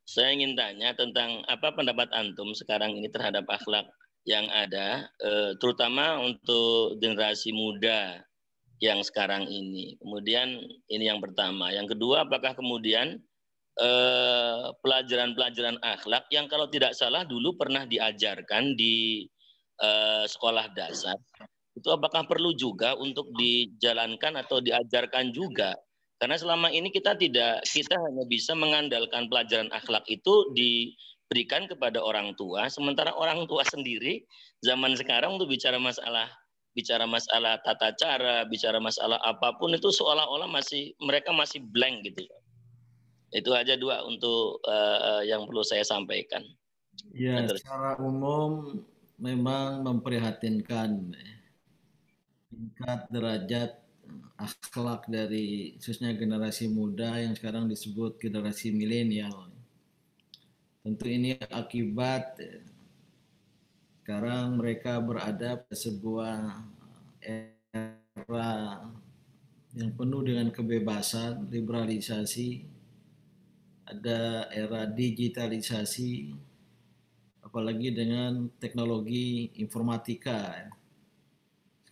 [SPEAKER 9] Saya ingin tanya tentang apa pendapat antum sekarang ini terhadap akhlak yang ada, terutama untuk generasi muda yang sekarang ini. Kemudian ini yang pertama. Yang kedua, apakah kemudian pelajaran-pelajaran akhlak yang kalau tidak salah dulu pernah diajarkan di sekolah dasar, itu apakah perlu juga untuk dijalankan atau diajarkan juga? Karena selama ini kita hanya bisa mengandalkan pelajaran akhlak itu diberikan kepada orang tua, sementara orang tua sendiri zaman sekarang untuk bicara masalah tata cara, bicara masalah apapun itu seolah-olah mereka masih blank gitu. Itu aja 2 untuk yang perlu saya sampaikan.
[SPEAKER 3] Ya, secara umum memang memprihatinkan tingkat derajat akhlak dari khususnya generasi muda yang sekarang disebut generasi milenial. Tentu ini akibat sekarang mereka berada pada sebuah era yang penuh dengan kebebasan, liberalisasi, ada era digitalisasi, apalagi dengan teknologi informatika.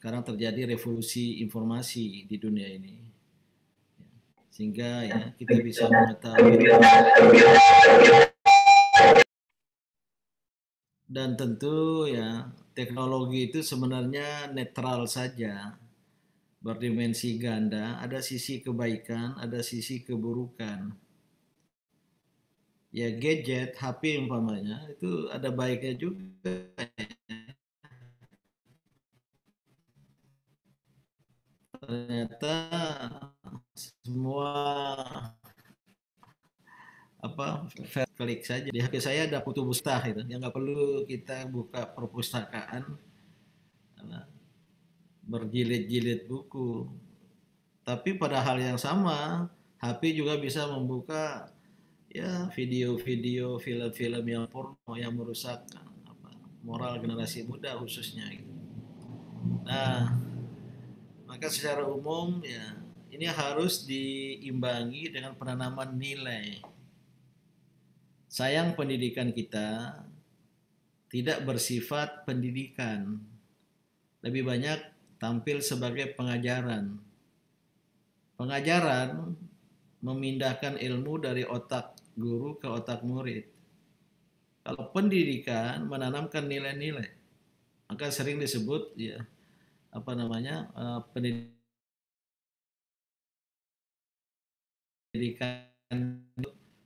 [SPEAKER 3] Sekarang terjadi revolusi informasi di dunia ini, sehingga ya kita bisa mengetahui, dan tentu ya teknologi itu sebenarnya netral saja, berdimensi ganda, ada sisi kebaikan, ada sisi keburukan. Ya gadget, HP umpamanya itu ada baiknya juga. Ternyata semua klik saja di HP saya ada Kutu Bustah itu, yang nggak perlu kita buka perpustakaan berjilid-jilid buku. Tapi pada hal yang sama, HP juga bisa membuka ya video-video, film-film yang porno yang merusak moral generasi muda khususnya gitu. Nah, maka secara umum ya ini harus diimbangi dengan penanaman nilai. Sayang pendidikan kita tidak bersifat pendidikan, lebih banyak tampil sebagai pengajaran. Pengajaran memindahkan ilmu dari otak guru ke otak murid. Kalau pendidikan menanamkan nilai-nilai, maka sering disebut ya pendidikan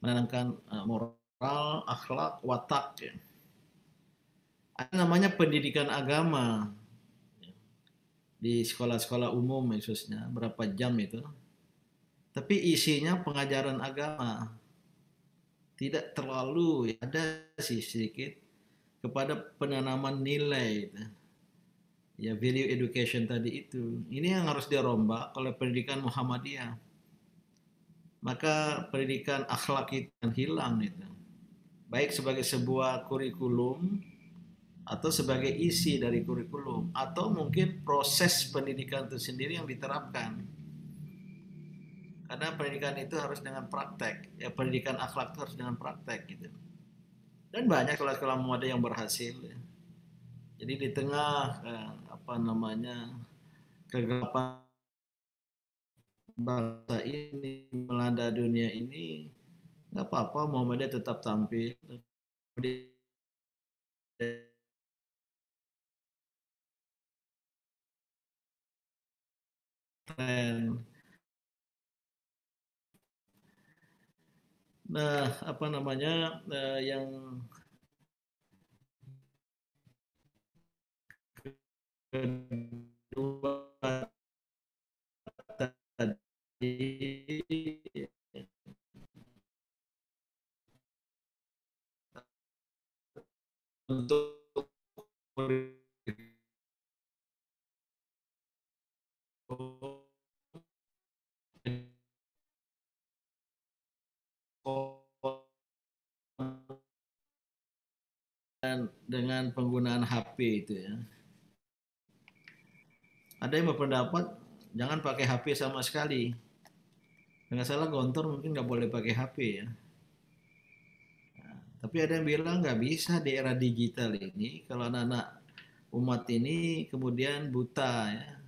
[SPEAKER 3] menanamkan moral, akhlak, watak. Ya. Ada namanya pendidikan agama di sekolah-sekolah umum khususnya, berapa jam itu. Tapi isinya pengajaran agama. Tidak terlalu, ada sih sedikit kepada penanaman nilai. Ya, value education tadi itu. Ini yang harus dirombak oleh pendidikan Muhammadiyah. Maka pendidikan akhlak itu akan hilang itu. Baik sebagai sebuah kurikulum atau sebagai isi dari kurikulum atau mungkin proses pendidikan itu sendiri yang diterapkan. Karena pendidikan itu harus dengan praktek. Ya, pendidikan akhlak itu harus dengan praktek gitu. Dan banyak sekolah-sekolah Muhammadiyah yang berhasil. Ya. Jadi di tengah kegelapan bangsa ini melanda dunia ini, nggak apa-apa Muhammadiyah tetap tampil. Tren. Nah, yang kedua tadi untuk dengan penggunaan HP itu ya. Ada yang berpendapat jangan pakai HP sama sekali. Nggak salah Gontor mungkin nggak boleh pakai HP ya. Nah, tapi ada yang bilang nggak bisa di era digital ini kalau anak-anak umat ini kemudian buta ya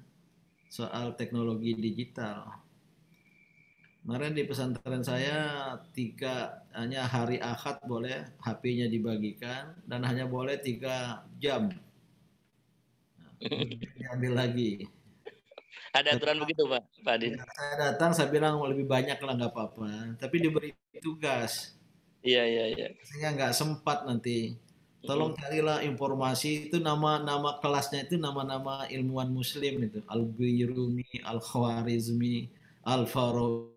[SPEAKER 3] soal teknologi digital. Kemarin di pesantren saya hanya hari Ahad boleh HP-nya dibagikan dan hanya boleh 3 jam. Diambil lagi.
[SPEAKER 9] Ada aturan begitu Pak Adin?
[SPEAKER 3] Saya datang, saya bilang lebih banyak lah nggak apa-apa. Tapi diberi tugas.
[SPEAKER 9] Iya.
[SPEAKER 3] Sehingga nggak sempat nanti. Tolong carilah informasi itu nama-nama kelasnya itu nama-nama ilmuwan Muslim itu. Al-Biruni, Al-Khwarizmi, Al-Farabi.